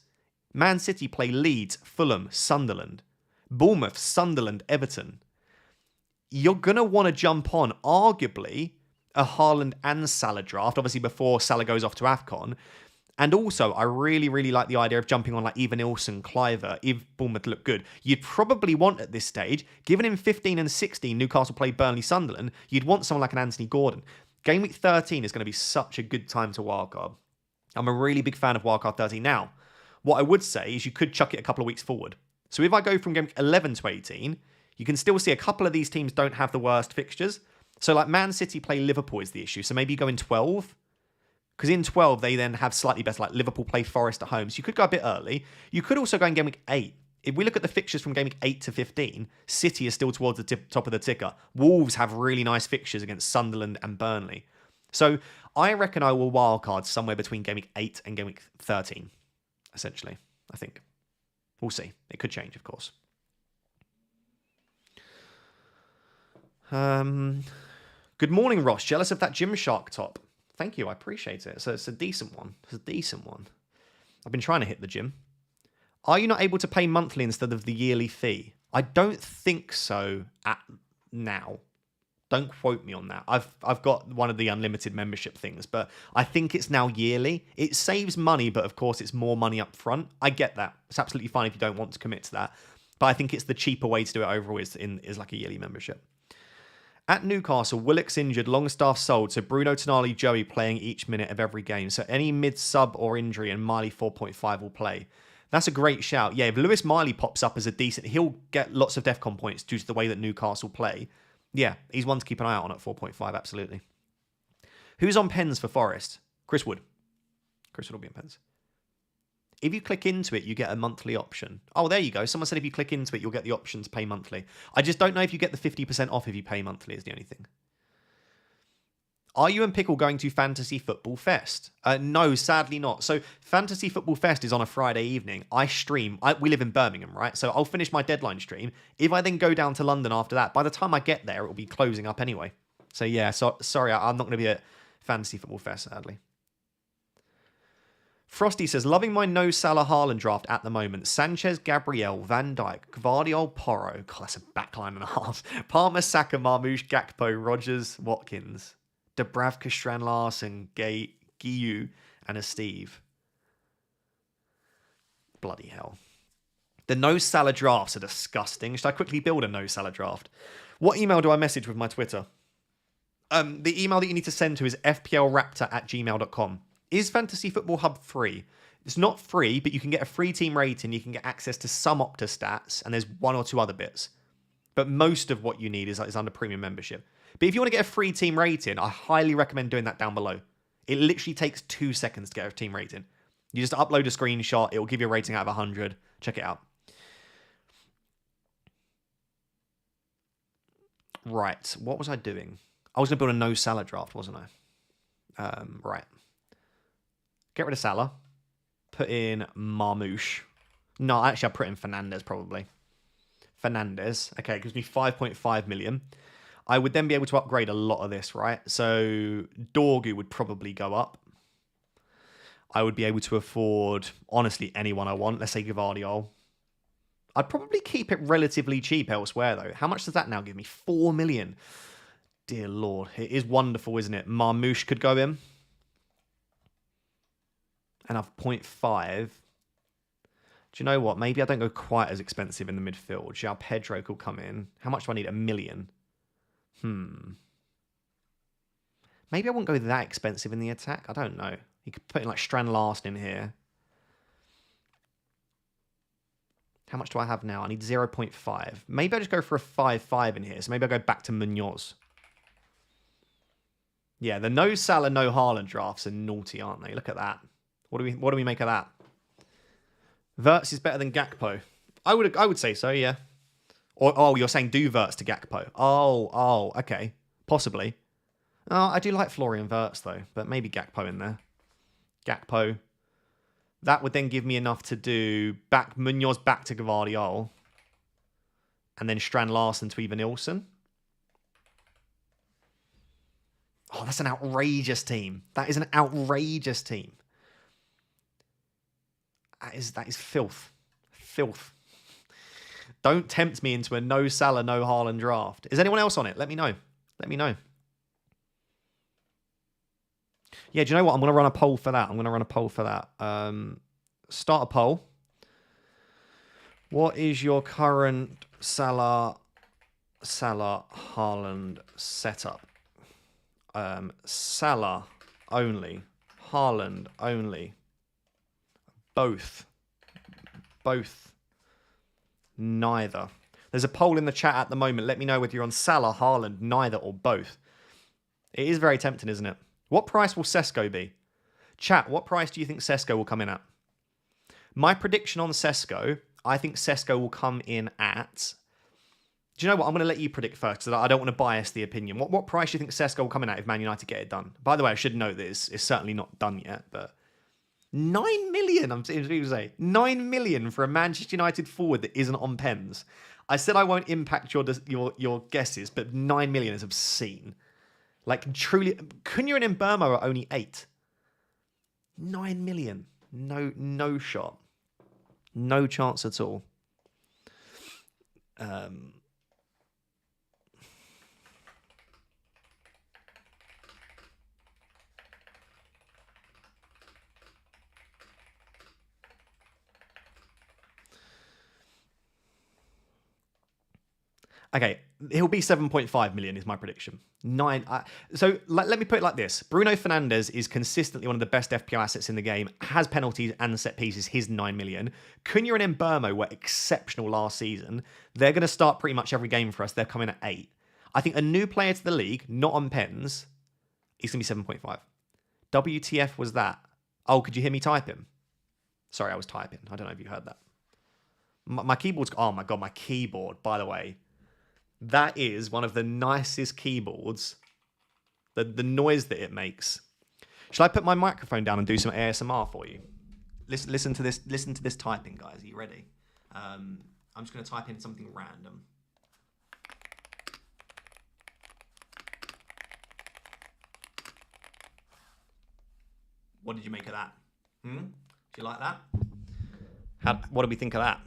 Man City play Leeds, Fulham, Sunderland. Bournemouth, Sunderland, Everton. You're going to want to jump on, arguably, a Haaland and Salah draft, obviously before Salah goes off to AFCON. And also, I really, really like the idea of jumping on like Evanilson, Cliver, if Bournemouth look good. You'd probably want at this stage, given in 15 and 16, Newcastle play Burnley, Sunderland, you'd want someone like an Anthony Gordon. Game Week 13 is going to be such a good time to wildcard. I'm a really big fan of wildcard 13. Now, what I would say is you could chuck it a couple of weeks forward. So if I go from game 11 to 18, you can still see a couple of these teams don't have the worst fixtures. So like Man City play Liverpool is the issue. So maybe you go in 12. Because in 12, they then have slightly better, like Liverpool play Forest at home. So you could go a bit early. You could also go in game week 8. If we look at the fixtures from game week 8 to 15, City is still towards the top of the ticker. Wolves have really nice fixtures against Sunderland and Burnley. So I reckon I will wildcard somewhere between game week 8 and game week 13, essentially, I think. We'll see. It could change, of course. Good morning, Ross. Jealous of that Gymshark top. Thank you. I appreciate it. So it's a decent one. It's a decent one. I've been trying to hit the gym. Are you not able to pay monthly instead of the yearly fee? I don't think so at now. Don't quote me on that. I've got one of the unlimited membership things, but I think it's now yearly. It saves money, but of course it's more money up front. I get that. It's absolutely fine if you don't want to commit to that. But I think it's the cheaper way to do it overall is like a yearly membership. At Newcastle, Willock's injured, Longstaff sold, so Bruno, Tonali, Joey playing each minute of every game. So any mid-sub or injury and Miley 4.5 will play. That's a great shout. Yeah, if Lewis Miley pops up as a decent, he'll get lots of DEFCON points due to the way that Newcastle play. Yeah, he's one to keep an eye out on at 4.5, absolutely. Who's on pens for Forest? Chris Wood. Chris Wood will be on pens. If you click into it, you get a monthly option. Oh, there you go. Someone said if you click into it, you'll get the option to pay monthly. I just don't know if you get the 50% off if you pay monthly is the only thing. Are you and Pickle going to Fantasy Football Fest? No, sadly not. So Fantasy Football Fest is on a Friday evening. I stream. We live in Birmingham, right? So I'll finish my deadline stream. If I then go down to London after that, by the time I get there, it will be closing up anyway. So yeah, sorry, I'm not going to be at Fantasy Football Fest, sadly. Frosty says, loving my no Salah Haaland draft at the moment. Sanchez, Gabriel, Van Dijk, Gvardiol, Porro. God, that's a backline and a half. Palmer, Saka, Marmoush, Gakpo, Rogers, Watkins. Dubravka, Strand Larsen, Guiu, and a Steve. Bloody hell. The no Salah drafts are disgusting. Should I quickly build a no Salah draft? What email do I message with my Twitter? The email that you need to send to is fplraptor@gmail.com. Is Fantasy Football Hub free? It's not free, but you can get a free team rating. You can get access to some Opta stats, and there's one or two other bits. But most of what you need is under premium membership. But if you want to get a free team rating, I highly recommend doing that down below. It literally takes 2 seconds to get a team rating. You just upload a screenshot. It will give you a rating out of 100. Check it out. Right. What was I doing? I was going to build a no Salah draft, wasn't I? Right. Get rid of Salah. Put in Marmoush. No, actually, I'll put in Fernandez, probably. Fernandez. Okay, it gives me 5.5 million. I would then be able to upgrade a lot of this, right? So Dorgu would probably go up. I would be able to afford, honestly, anyone I want. Let's say Gvardiol. I'd probably keep it relatively cheap elsewhere, though. How much does that now give me? 4 million. Dear Lord. It is wonderful, isn't it? Marmouche could go in. And I've 0.5. Do you know what? Maybe I don't go quite as expensive in the midfield. João Pedro could come in. How much do I need? 1 million. Maybe I won't go that expensive in the attack. I don't know. You could put in like Strand Larsen in here. How much do I have now? I need 0.5. Maybe I just go for a 5-5 in here. So maybe I go back to Munoz. Yeah, the no Salah, no Haaland drafts are naughty, aren't they? Look at that. What do we make of that? Wirtz is better than Gakpo. I would say so, yeah. Or oh, you're saying do Wirtz to Gakpo. Oh, okay. Possibly. Oh, I do like Florian Wirtz though, but maybe Gakpo in there. Gakpo. That would then give me enough to do Munoz back to Gvardiol. And then Strand Larsen to Ivan Nilsson. Oh, that's an outrageous team. That is an outrageous team. That is filth. Filth. Don't tempt me into a no Salah, no Haaland draft. Is anyone else on it? Let me know. Let me know. Yeah, do you know what? I'm going to run a poll for that. Start a poll. What is your current Salah Haaland setup? Salah only. Haaland only. Both. Neither. There's a poll in the chat at the moment. Let me know whether you're on Salah, Haaland, neither, or both. It is very tempting, isn't it? What price will Sesko be? Chat, what price do you think Sesko will come in at? My prediction on Sesko, I think Sesko will come in at... Do you know what? I'm going to let you predict first, so that I don't want to bias the opinion. What price do you think Sesko will come in at if Man United get it done? By the way, I should note that it's certainly not done yet, but... 9 million, I'm seeing people say. 9 million for a Manchester United forward that isn't on pens. I said I won't impact your guesses, but 9 million is obscene. Like, truly, Cunha and Mbeumo are only 8. 9 million. No shot. No chance at all. Okay, he'll be 7.5 million is my prediction. So let me put it like this. Bruno Fernandes is consistently one of the best FPL assets in the game, has penalties and set pieces, his 9 million. Cunha and Mbeumo were exceptional last season. They're going to start pretty much every game for us. They're coming at 8. I think a new player to the league, not on pens, is going to be 7.5. WTF was that? Oh, could you hear me typing? Sorry, I was typing. I don't know if you heard that. My keyboard's... Oh my God, my keyboard, by the way. That is one of the nicest keyboards. The noise that it makes. Shall I put my microphone down and do some ASMR for you? Listen to this. Listen to this typing, guys. Are you ready? I'm just going to type in something random. What did you make of that? Do you like that? What do we think of that?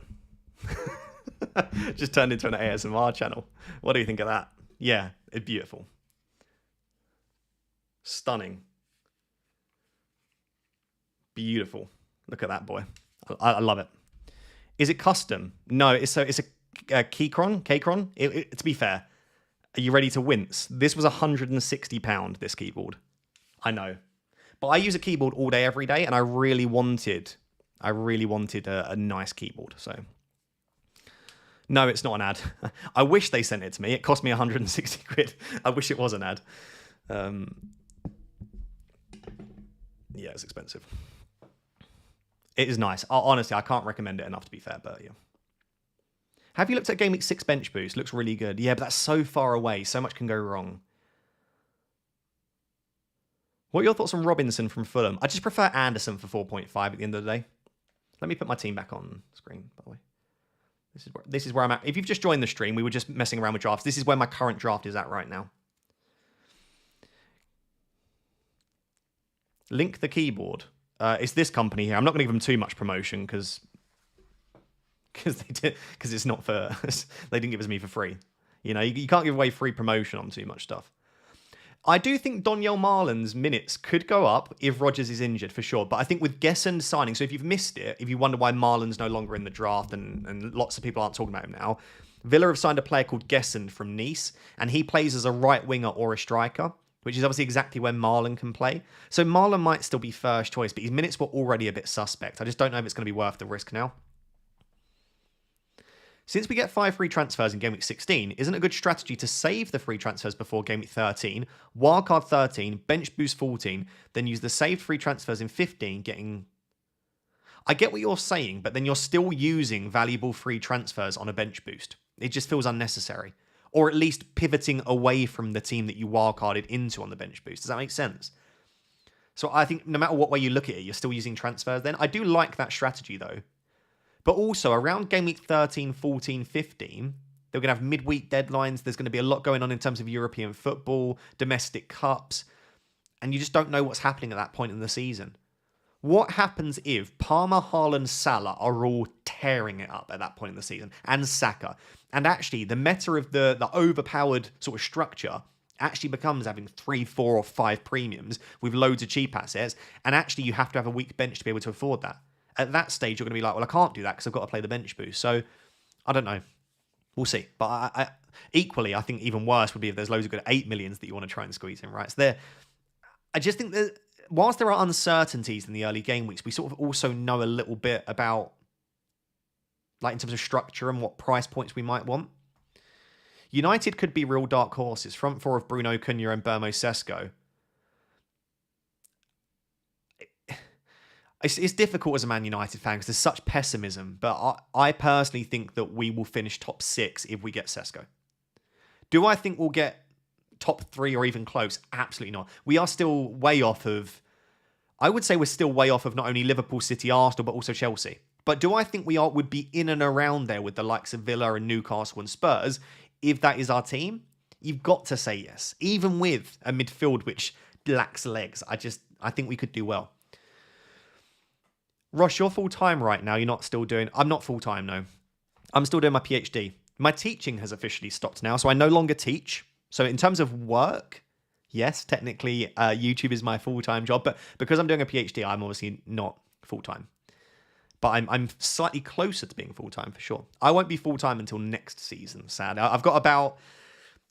Just turned into an ASMR channel. What do you think of that? Yeah, it's beautiful. Stunning. Beautiful. Look at that, boy. I love it. Is it custom? No, it's a Keychron. To be fair, are you ready to wince? This was £160, this keyboard. I know. But I use a keyboard all day, every day, and I really wanted a nice keyboard, so... No, it's not an ad. I wish they sent it to me. It cost me 160 quid. I wish it was an ad. Yeah, it's expensive. It is nice. Honestly, I can't recommend it enough, to be fair, but yeah. Have you looked at GameWeek 6 bench boost? Looks really good. Yeah, but that's so far away. So much can go wrong. What are your thoughts on Robinson from Fulham? I just prefer Anderson for 4.5 at the end of the day. Let me put my team back on screen, by the way. This is where I'm at. If you've just joined the stream, we were just messing around with drafts. This is where my current draft is at right now. Link the keyboard. It's this company here. I'm not going to give them too much promotion because because it's not for they didn't give us me for free. You know, you can't give away free promotion on too much stuff. I do think Donyell Marlin's minutes could go up if Rodgers is injured, for sure. But I think with Gesson signing, so if you've missed it, if you wonder why Marlin's no longer in the draft and lots of people aren't talking about him now, Villa have signed a player called Gesson from Nice, and he plays as a right winger or a striker, which is obviously exactly where Marlin can play. So Marlin might still be first choice, but his minutes were already a bit suspect. I just don't know if it's going to be worth the risk now. Since we get 5 free transfers in Game Week 16, isn't it a good strategy to save the free transfers before Game Week 13, wildcard 13, bench boost 14, then use the saved free transfers in 15, getting... I get what you're saying, but then you're still using valuable free transfers on a bench boost. It just feels unnecessary. Or at least pivoting away from the team that you wildcarded into on the bench boost. Does that make sense? So I think no matter what way you look at it, you're still using transfers then. I do like that strategy though. But also, around Game Week 13, 14, 15, they're going to have midweek deadlines. There's going to be a lot going on in terms of European football, domestic cups, and you just don't know what's happening at that point in the season. What happens if Palmer, Haaland, Salah are all tearing it up at that point in the season, and Saka? And actually, the meta of the overpowered sort of structure actually becomes having 3, 4, or 5 premiums with loads of cheap assets, and actually you have to have a weak bench to be able to afford that. At that stage, you're going to be like, well, I can't do that because I've got to play the bench boost. So, I don't know. We'll see. But I equally, I think even worse would be if there's loads of good 8 millions that you want to try and squeeze in, right? So I just think that whilst there are uncertainties in the early game weeks, we sort of also know a little bit about, like in terms of structure and what price points we might want. United could be real dark horses. Front 4 of Bruno, Cunha and Bermo Sesko. It's difficult as a Man United fan because there's such pessimism, but I personally think that we will finish top 6 if we get Sesko. Do I think we'll get top 3 or even close? Absolutely not. We are still way off of... I would say we're still way off of not only Liverpool, City, Arsenal, but also Chelsea. But do I think we would be in and around there with the likes of Villa and Newcastle and Spurs if that is our team? You've got to say yes. Even with a midfield which lacks legs, I think we could do well. Ross, you're full-time right now. You're not still doing... I'm not full-time, no. I'm still doing my PhD. My teaching has officially stopped now, so I no longer teach. So in terms of work, yes, technically YouTube is my full-time job, but because I'm doing a PhD, I'm obviously not full-time. But I'm slightly closer to being full-time for sure. I won't be full-time until next season, sad. I've got about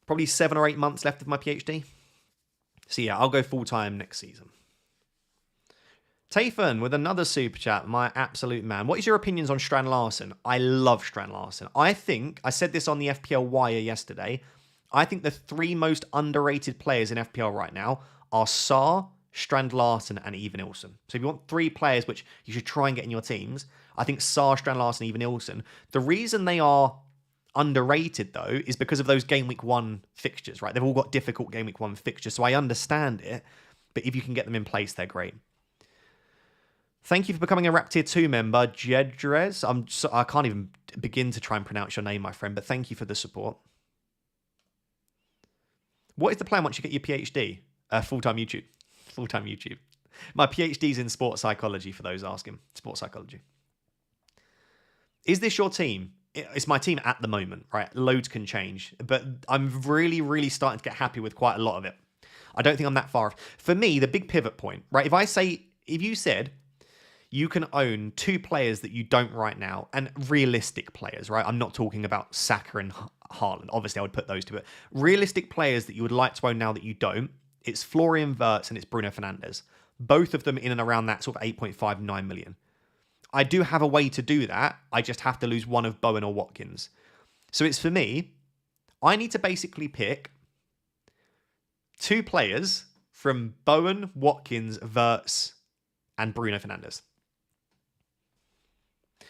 probably 7 or 8 months left of my PhD. So yeah, I'll go full-time next season. Tayfun with another super chat, my absolute man. What is your opinions on Strand Larsen? I love Strand Larsen. I said this on the FPL Wire yesterday, I think the 3 most underrated players in FPL right now are Sarr, Strand Larsen and Even Ilson. So if you want 3 players which you should try and get in your teams, I think Sarr, Strand Larsen, Even Ilson. The reason they are underrated though is because of those Game Week 1 fixtures, right? They've all got difficult Game Week 1 fixtures, so I understand it, but if you can get them in place, they're great. Thank you for becoming a Rap Tier 2 member, Jedrez. I can't even begin to try and pronounce your name, my friend, but thank you for the support. What is the plan once you get your PhD? Full-time YouTube. Full-time YouTube. My PhD's in sports psychology, for those asking. Sports psychology. Is this your team? It's my team at the moment, right? Loads can change, but I'm really, really starting to get happy with quite a lot of it. I don't think I'm that far off. For me, the big pivot point, right? If you said... you can own 2 players that you don't right now, and realistic players, right? I'm not talking about Saka and Haaland. Obviously, I would put those 2, but realistic players that you would like to own now that you don't, it's Florian Wirtz and it's Bruno Fernandes. Both of them in and around that sort of 8.5, 9 million. I do have a way to do that. I just have to lose one of Bowen or Watkins. So it's for me, I need to basically pick 2 players from Bowen, Watkins, Wirtz, and Bruno Fernandes.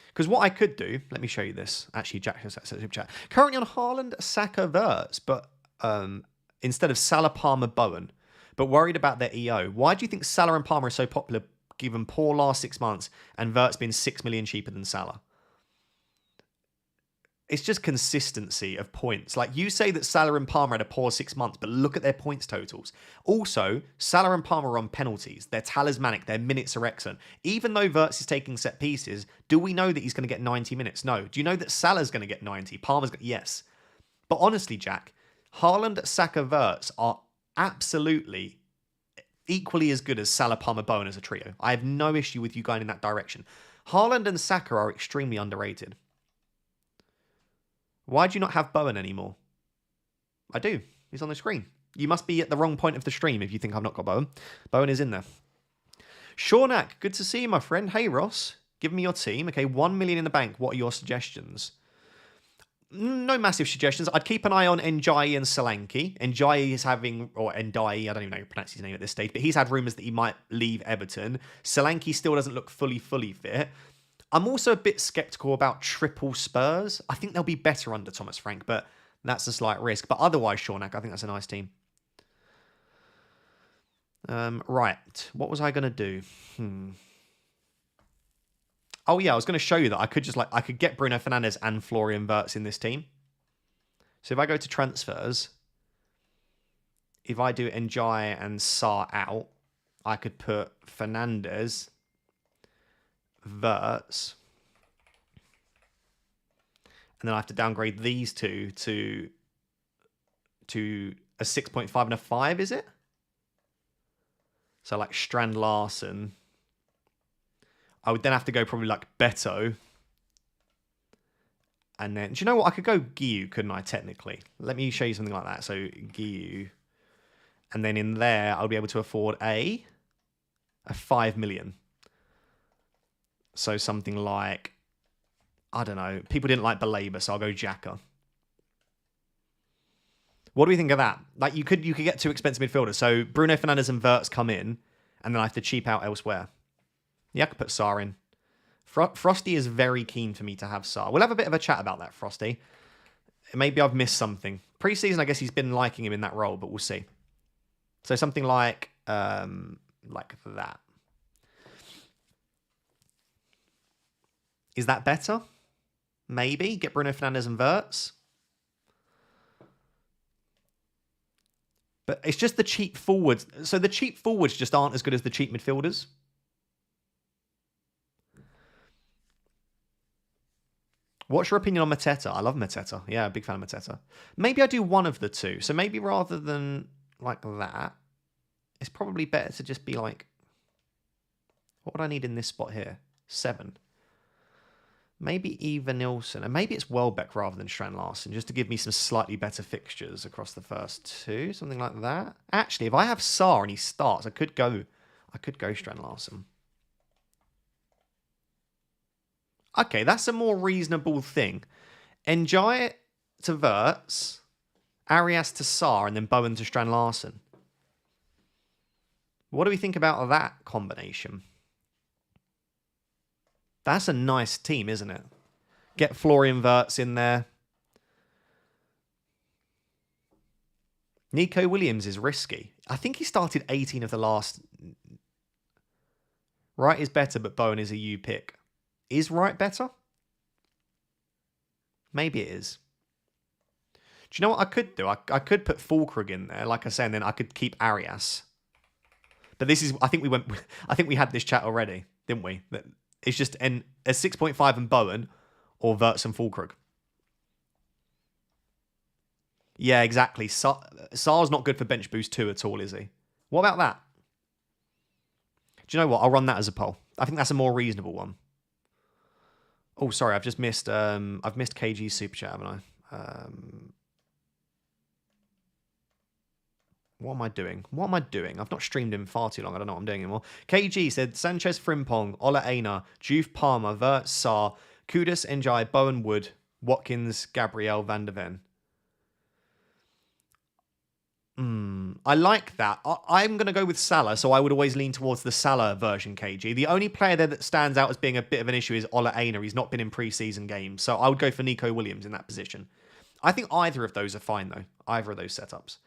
Because what I could do, let me show you this. Actually, Jack has that super chat. Currently on Haaland, Saka, Wirtz, but instead of Salah, Palmer, Bowen, but worried about their EO. Why do you think Salah and Palmer are so popular, given poor last 6 months, and Wirtz being 6 million cheaper than Salah? It's just consistency of points. Like, you say that Salah and Palmer had a poor 6 months, but look at their points totals. Also, Salah and Palmer are on penalties. They're talismanic. Their minutes are excellent. Even though Wirtz is taking set pieces, do we know that he's going to get 90 minutes? No. Do you know that Salah's going to get 90? Yes. But honestly, Jack, Haaland, Saka, Wirtz are absolutely equally as good as Salah, Palmer, Bowen as a trio. I have no issue with you going in that direction. Haaland and Saka are extremely underrated. Why do you not have Bowen anymore? I do. He's on the screen. You must be at the wrong point of the stream if you think I've not got Bowen. Bowen is in there. Shawnak, good to see you, my friend. Hey, Ross. Give me your team. Okay, 1 million in the bank. What are your suggestions? No massive suggestions. I'd keep an eye on Ndiaye and Solanke. Ndiaye is having, or Ndiaye, I don't even know how to pronounce his name at this stage, but he's had rumours that he might leave Everton. Solanke still doesn't look fully fit. I'm also a bit sceptical about triple Spurs. I think they'll be better under Thomas Frank, but that's a slight risk. But otherwise, Shawnak, I think that's a nice team. Right. What was I going to do? Oh, yeah, I was going to show you that I could get Bruno Fernandes and Florian Wirtz in this team. So if I go to transfers, if I do Ndiaye and Sarr out, I could put Fernandes, Wirtz, and then I have to downgrade these two to a 6.5 and a 5, is it? So like Strand Larsen. I would then have to go probably like Beto. And then, do you know what? I could go Guiu, couldn't I, technically? Let me show you something like that. So Guiu. And then in there, I'll be able to afford a 5 million. So something like, I don't know. People didn't like Baleba, so I'll go Xhaka. What do we think of that? Like, you could get two expensive midfielders. So Bruno Fernandes and Wirtz come in, and then I have to cheap out elsewhere. Yeah, I could put Sarr in. Frosty is very keen for me to have Sarr. We'll have a bit of a chat about that, Frosty. Maybe I've missed something. Pre-season, I guess he's been liking him in that role, but we'll see. So something like that. Is that better? Maybe. Get Bruno Fernandes and Wirtz. But it's just the cheap forwards. So the cheap forwards just aren't as good as the cheap midfielders. What's your opinion on Mateta? I love Mateta. Yeah, big fan of Mateta. Maybe I do one of the two. So maybe rather than like that, it's probably better to just be like, what would I need in this spot here? 7. Maybe Eva Nilsson. And maybe it's Welbeck rather than Strand Larsen, just to give me some slightly better fixtures across the first 2. Something like that. Actually, if I have Sarr and he starts, I could go Strand Larsen. Okay, that's a more reasonable thing. Ndiaye to Wirtz, Arias to Sarr, and then Bowen to Strand Larsen. What do we think about that combination? That's a nice team, isn't it? Get Florian Wirtz in there. Nico Williams is risky. I think he started 18 of the last. Wright is better, but Bowen is a U pick. Is Wright better? Maybe it is. Do you know what I could do? I could put Fulkrug in there, like I said, and then I could keep Arias. But this is, I think we had this chat already, didn't we? That it's just a 6.5 and Bowen or Wirtz and Fulkrug. Yeah, exactly. Sarr's not good for bench boost 2 at all, is he? What about that? Do you know what? I'll run that as a poll. I think that's a more reasonable one. Oh, sorry, I've just missed. I've missed KG's super chat, haven't I? What am I doing? I've not streamed him far too long. I don't know what I'm doing anymore. KG said Sanchez, Frimpong, Ola Aina, Juve, Palmer, Wirtz, Sarr, Kudus, Ndiaye, Bowen, Wood, Watkins, Gabriel, Van der Ven. I like that. I'm going to go with Salah, so I would always lean towards the Salah version, KG. The only player there that stands out as being a bit of an issue is Ola Aina. He's not been in pre-season games, so I would go for Nico Williams in that position. I think either of those are fine, though. Either of those setups.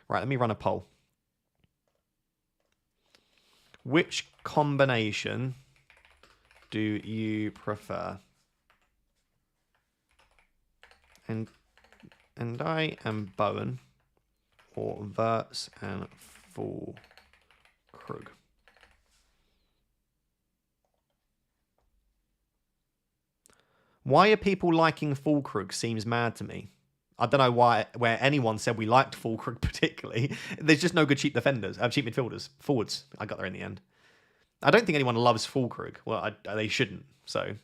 Right, let me run a poll. Which combination do you prefer? and I am Bowen or Verts and Full Krug. Why are people liking Fulkrug seems mad to me. I don't know why, where anyone said we liked Fulkrug particularly. There's just no good cheap defenders, cheap midfielders, forwards. I got there in the end. I don't think anyone loves Fulkrug. Well, they shouldn't. So,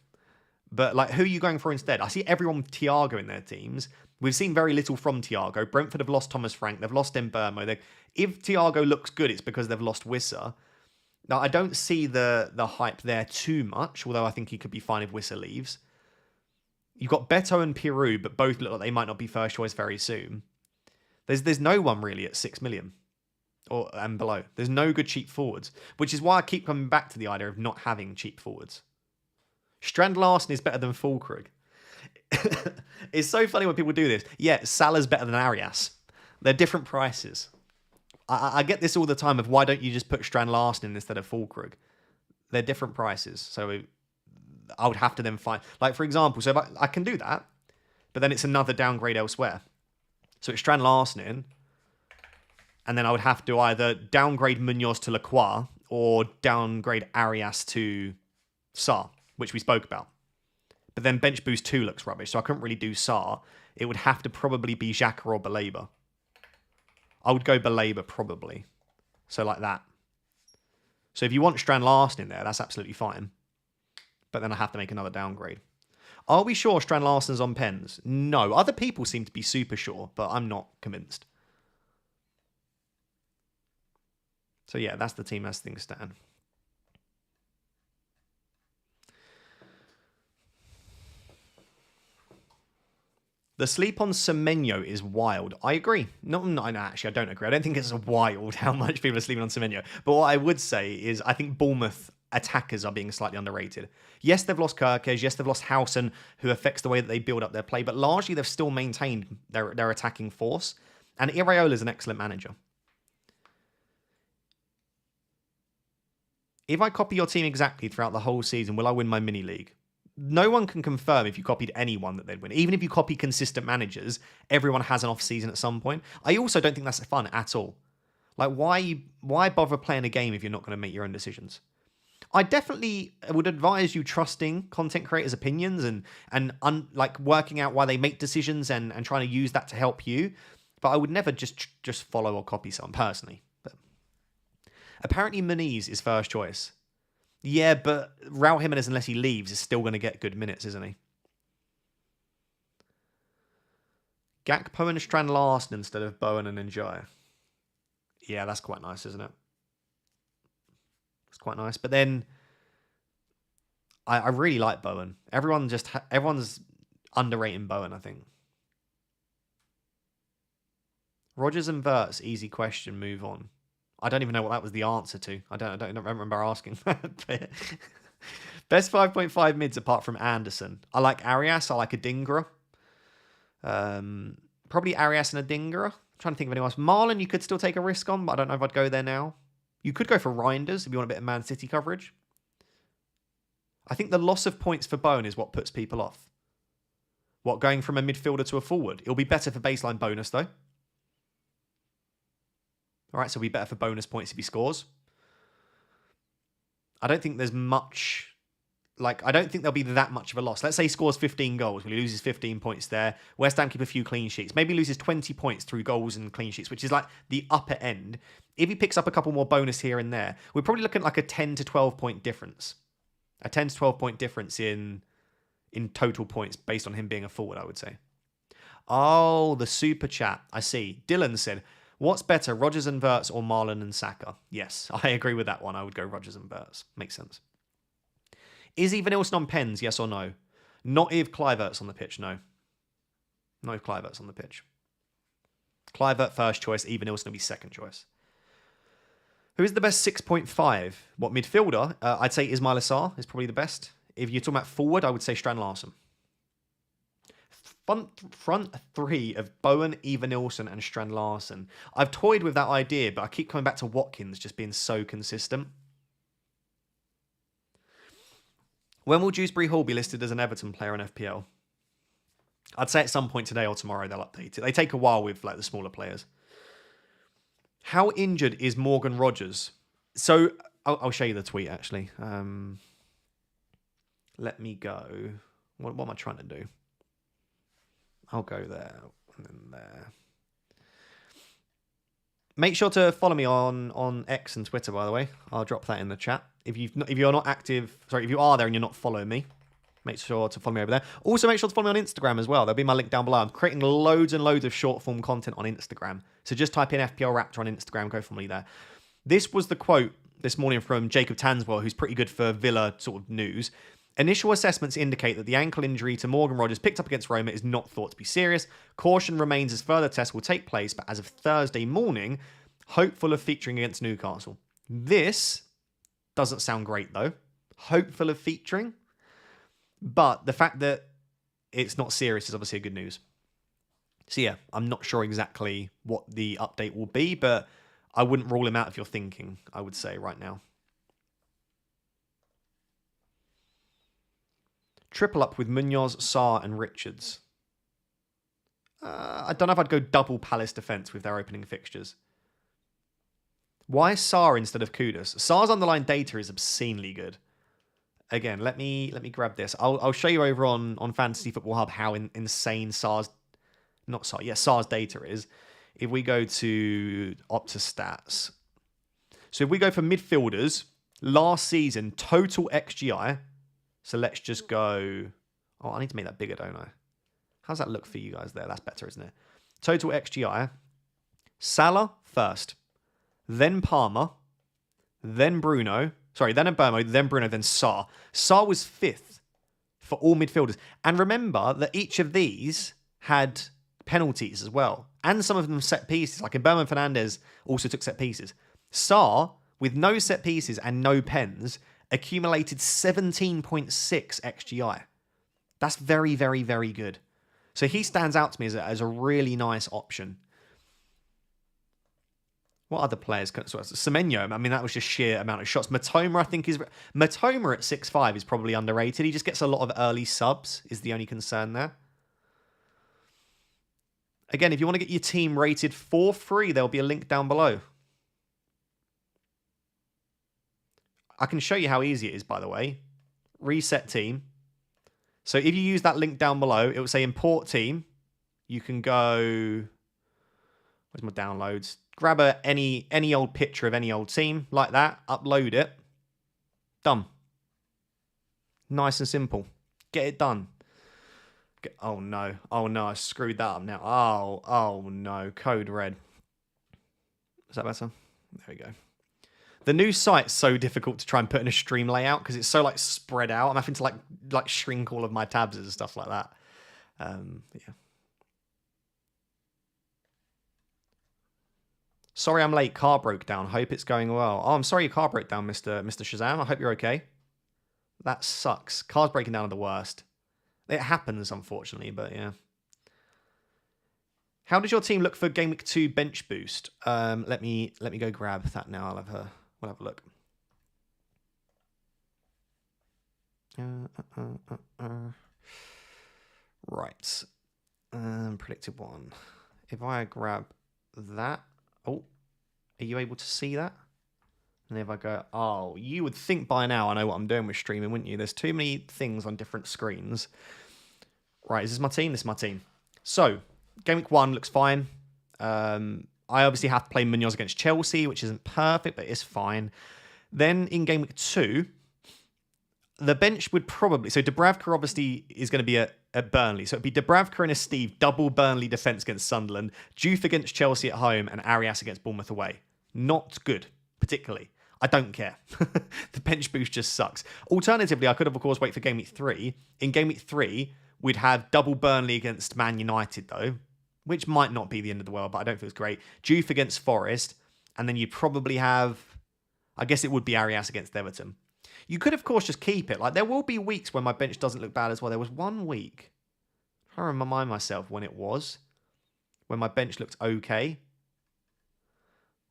but like, who are you going for instead? I see everyone with Thiago in their teams. We've seen very little from Thiago. Brentford have lost Thomas Frank. They've lost Mbermo. If Thiago looks good, it's because they've lost Wissa. Now, I don't see the hype there too much, although I think he could be fine if Wissa leaves. You've got Beto and Peru, but both look like they might not be first choice very soon. There's no one really at 6 million and below. There's no good cheap forwards, which is why I keep coming back to the idea of not having cheap forwards. Strand Larsen is better than Fulkrug. It's so funny when people do this. Yeah, Salah's better than Arias. They're different prices. I get this all the time of why don't you just put Strand Larsen in instead of Fulkrug? They're different prices. So I would have to then find, like, for example, so if I can do that, but then it's another downgrade elsewhere. So it's Strand Larsen in, and then I would have to either downgrade Munoz to Lacroix or downgrade Arias to Sarr, which we spoke about. But then Bench Boost 2 looks rubbish, so I couldn't really do Sarr. It would have to probably be Xhaka or Baleba. I would go Baleba probably. So like that. So if you want Strand Larsen in there, that's absolutely fine. But then I have to make another downgrade. Are we sure Strand Larsen's on pens? No. Other people seem to be super sure, but I'm not convinced. So yeah, that's the team as things stand. The sleep on Semenyo is wild. I agree. No, actually, I don't agree. I don't think it's wild how much people are sleeping on Semenyo. But what I would say is I think Bournemouth attackers are being slightly underrated. Yes, they've lost Kirkes. Yes, they've lost Housen, who affects the way that they build up their play. But largely, they've still maintained their attacking force. And Iraola is an excellent manager. If I copy your team exactly throughout the whole season, will I win my mini league? No one can confirm if you copied anyone that they'd win. Even if you copy consistent managers, everyone has an off season at some point. I also don't think that's fun at all. Like, why bother playing a game if you're not going to make your own decisions? I definitely would advise you trusting content creators' opinions and working out why they make decisions and trying to use that to help you. But I would never just follow or copy someone personally. But apparently Muniz is first choice. Yeah, but Raul Jimenez, unless he leaves, is still going to get good minutes, isn't he? Gakpo and Strand Larsen instead of Bowen and Njaya. Yeah, that's quite nice, isn't it? It's quite nice. But then I really like Bowen. Everyone's underrating Bowen, I think. Rodgers and Verts, easy question, move on. I don't even know what that was the answer to. I don't remember asking that. Best 5.5 mids apart from Anderson. I like Arias. I like Adingra. Probably Arias and Adingra. I'm trying to think of anyone else. Marlon, you could still take a risk on, but I don't know if I'd go there now. You could go for Reinders if you want a bit of Man City coverage. I think the loss of points for Bowen is what puts people off. What, going from a midfielder to a forward? It'll be better for baseline bonus, though. All right, so it'll be better for bonus points if he scores. I don't think there's much... I don't think there'll be that much of a loss. Let's say he scores 15 goals. Well, he loses 15 points there. West Ham keep a few clean sheets. Maybe loses 20 points through goals and clean sheets, which is like the upper end. If he picks up a couple more bonus here and there, we're probably looking at like a 10 to 12 point difference. A 10 to 12 point difference in total points based on him being a forward, I would say. Oh, the super chat. I see. Dylan said, what's better, Rodgers and Verts or Marlon and Saka? Yes, I agree with that one. I would go Rodgers and Verts. Makes sense. Is Evanilson on pens, yes or no? Not if Kluivert's on the pitch, no. Not if Kluivert's on the pitch. Kluivert first choice, Evanilson will be second choice. Who is the best 6.5? What, midfielder? I'd say Ismail Assar is probably the best. If you're talking about forward, I would say Strand Larsen. Front three of Bowen, Evanilson and Strand Larsen. I've toyed with that idea, but I keep coming back to Watkins just being so consistent. When will Dewsbury Hall be listed as an Everton player in FPL? I'd say at some point today or tomorrow they'll update it. They take a while with like the smaller players. How injured is Morgan Rogers? So I'll show you the tweet actually. Let me go. What am I trying to do? I'll go there and then there. Make sure to follow me on X and Twitter, by the way. I'll drop that in the chat. If you're not active, sorry, if you are there and you're not following me, make sure to follow me over there. Also, make sure to follow me on Instagram as well. There'll be my link down below. I'm creating loads and loads of short form content on Instagram. So just type in FPL Raptor on Instagram, go follow me there. This was the quote this morning from Jacob Tanswell, who's pretty good for Villa sort of news. Initial assessments indicate that the ankle injury to Morgan Rogers picked up against Roma is not thought to be serious. Caution remains as further tests will take place, but as of Thursday morning, hopeful of featuring against Newcastle. This doesn't sound great, though. Hopeful of featuring. But the fact that it's not serious is obviously a good news. So yeah, I'm not sure exactly what the update will be, but I wouldn't rule him out if you're thinking, I would say, right now. Triple up with Munoz, Sarr and Richards. I don't know if I'd go double Palace defence with their opening fixtures. Why Sarr instead of Kudus? Sarr's underlying data is obscenely good. Again, let me grab this. I'll show you over on Fantasy Football Hub how insane Sarr's data is. If we go to Opta stats. So if we go for midfielders, last season, total XGI. So let's just go... Oh, I need to make that bigger, don't I? How's that look for you guys there? That's better, isn't it? Total XGI. Salah first. Then Palmer. Then Bruno. Sorry, then Mbeumo. Then Bruno. Then Sarr. Sarr was 5th for all midfielders. And remember that each of these had penalties as well. And some of them set pieces. Like Mbeumo and Fernandes also took set pieces. Sarr, with no set pieces and no pens, accumulated 17.6 XGI. That's very, very, very good. So he stands out to me as a really nice option. What other players? Semenyo, I mean, that was just sheer amount of shots. Matoma, I think, Matoma at 6'5" is probably underrated. He just gets a lot of early subs, is the only concern there. Again, if you want to get your team rated for free, there'll be a link down below. I can show you how easy it is, by the way. Reset team. So if you use that link down below, it will say import team. You can go... Where's my downloads? Grab any old picture of any old team, like that. Upload it. Done. Nice and simple. Get it done. Oh, no. Oh, no. I screwed that up now. Oh, no. Code red. Is that better? There we go. The new site's so difficult to try and put in a stream layout because it's so like spread out. I'm having to like shrink all of my tabs and stuff like that. Yeah. Sorry I'm late. Car broke down. Hope it's going well. Oh, I'm sorry your car broke down, Mr. Shazam. I hope you're okay. That sucks. Cars breaking down are the worst. It happens, unfortunately, but yeah. How does your team look for Game Week 2 bench boost? Let me go grab that now. We'll have a look. Right. Predicted one. If I grab that. Oh, are you able to see that? And if I go, oh, you would think by now I know what I'm doing with streaming, wouldn't you? There's too many things on different screens. Right, is this my team? This is my team. So, Game Week 1 looks fine. I obviously have to play Munoz against Chelsea, which isn't perfect, but it's fine. Then in Game Week 2, the bench would probably... So Dubravka obviously is going to be at Burnley. So it'd be Dubravka and a Steve, double Burnley defence against Sunderland, Juve against Chelsea at home, and Arias against Bournemouth away. Not good, particularly. I don't care. The bench boost just sucks. Alternatively, I could have, of course, wait for Game Week 3. In Game Week 3, we'd have double Burnley against Man United, though, which might not be the end of the world, but I don't think it's great. Juve against Forest, and then you'd probably have... I guess it would be Arias against Everton. You could, of course, just keep it. Like, there will be weeks when my bench doesn't look bad as well. There was one week, I don't remind myself when it was, when my bench looked okay.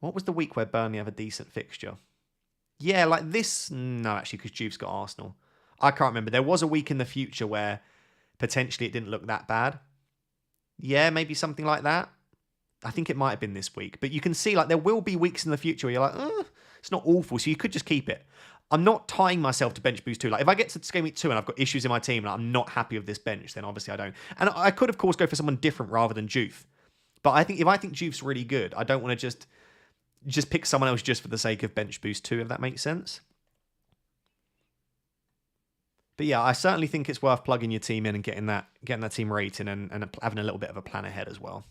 What was the week where Burnley have a decent fixture? Yeah, like this... No, actually, because Juve's got Arsenal. I can't remember. There was a week in the future where potentially it didn't look that bad. Yeah, maybe something like that. I think it might have been this week. But you can see, like, there will be weeks in the future where you're like, it's not awful. So you could just keep it. I'm not tying myself to bench boost 2. Like, if I get to game week 2 and I've got issues in my team and I'm not happy with this bench, then obviously I don't. And I could, of course, go for someone different rather than Juve. But I think if I think Juve's really good, I don't want to just pick someone else just for the sake of bench boost 2, if that makes sense. But yeah, I certainly think it's worth plugging your team in and getting that team rating and having a little bit of a plan ahead as well.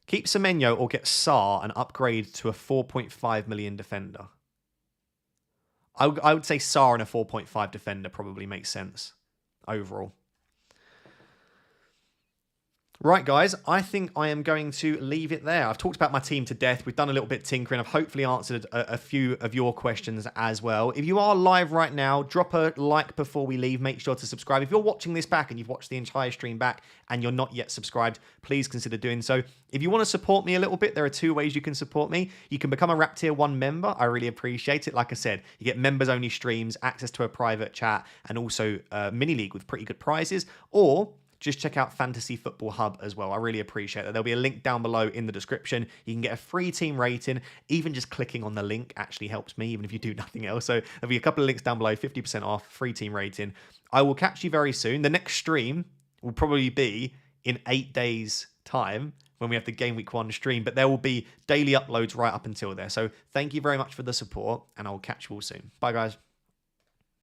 Keep Semenyo or get Saar and upgrade to a 4.5 million defender. I would say Saar and a 4.5 defender probably makes sense overall. Right, guys, I think I am going to leave it there. I've talked about my team to death. We've done a little bit of tinkering. I've hopefully answered a few of your questions as well. If you are live right now, drop a like before we leave. Make sure to subscribe. If you're watching this back and you've watched the entire stream back and you're not yet subscribed, please consider doing so. If you want to support me a little bit, there are 2 ways you can support me. You can become a Rap Tier 1 member. I really appreciate it. Like I said, you get members-only streams, access to a private chat, and also a mini-league with pretty good prizes. Or just check out Fantasy Football Hub as well. I really appreciate that. There'll be a link down below in the description. You can get a free team rating. Even just clicking on the link actually helps me, even if you do nothing else. So there'll be a couple of links down below, 50% off, free team rating. I will catch you very soon. The next stream will probably be in 8 days' time when we have the Game Week 1 stream, but there will be daily uploads right up until there. So thank you very much for the support, and I will catch you all soon. Bye, guys.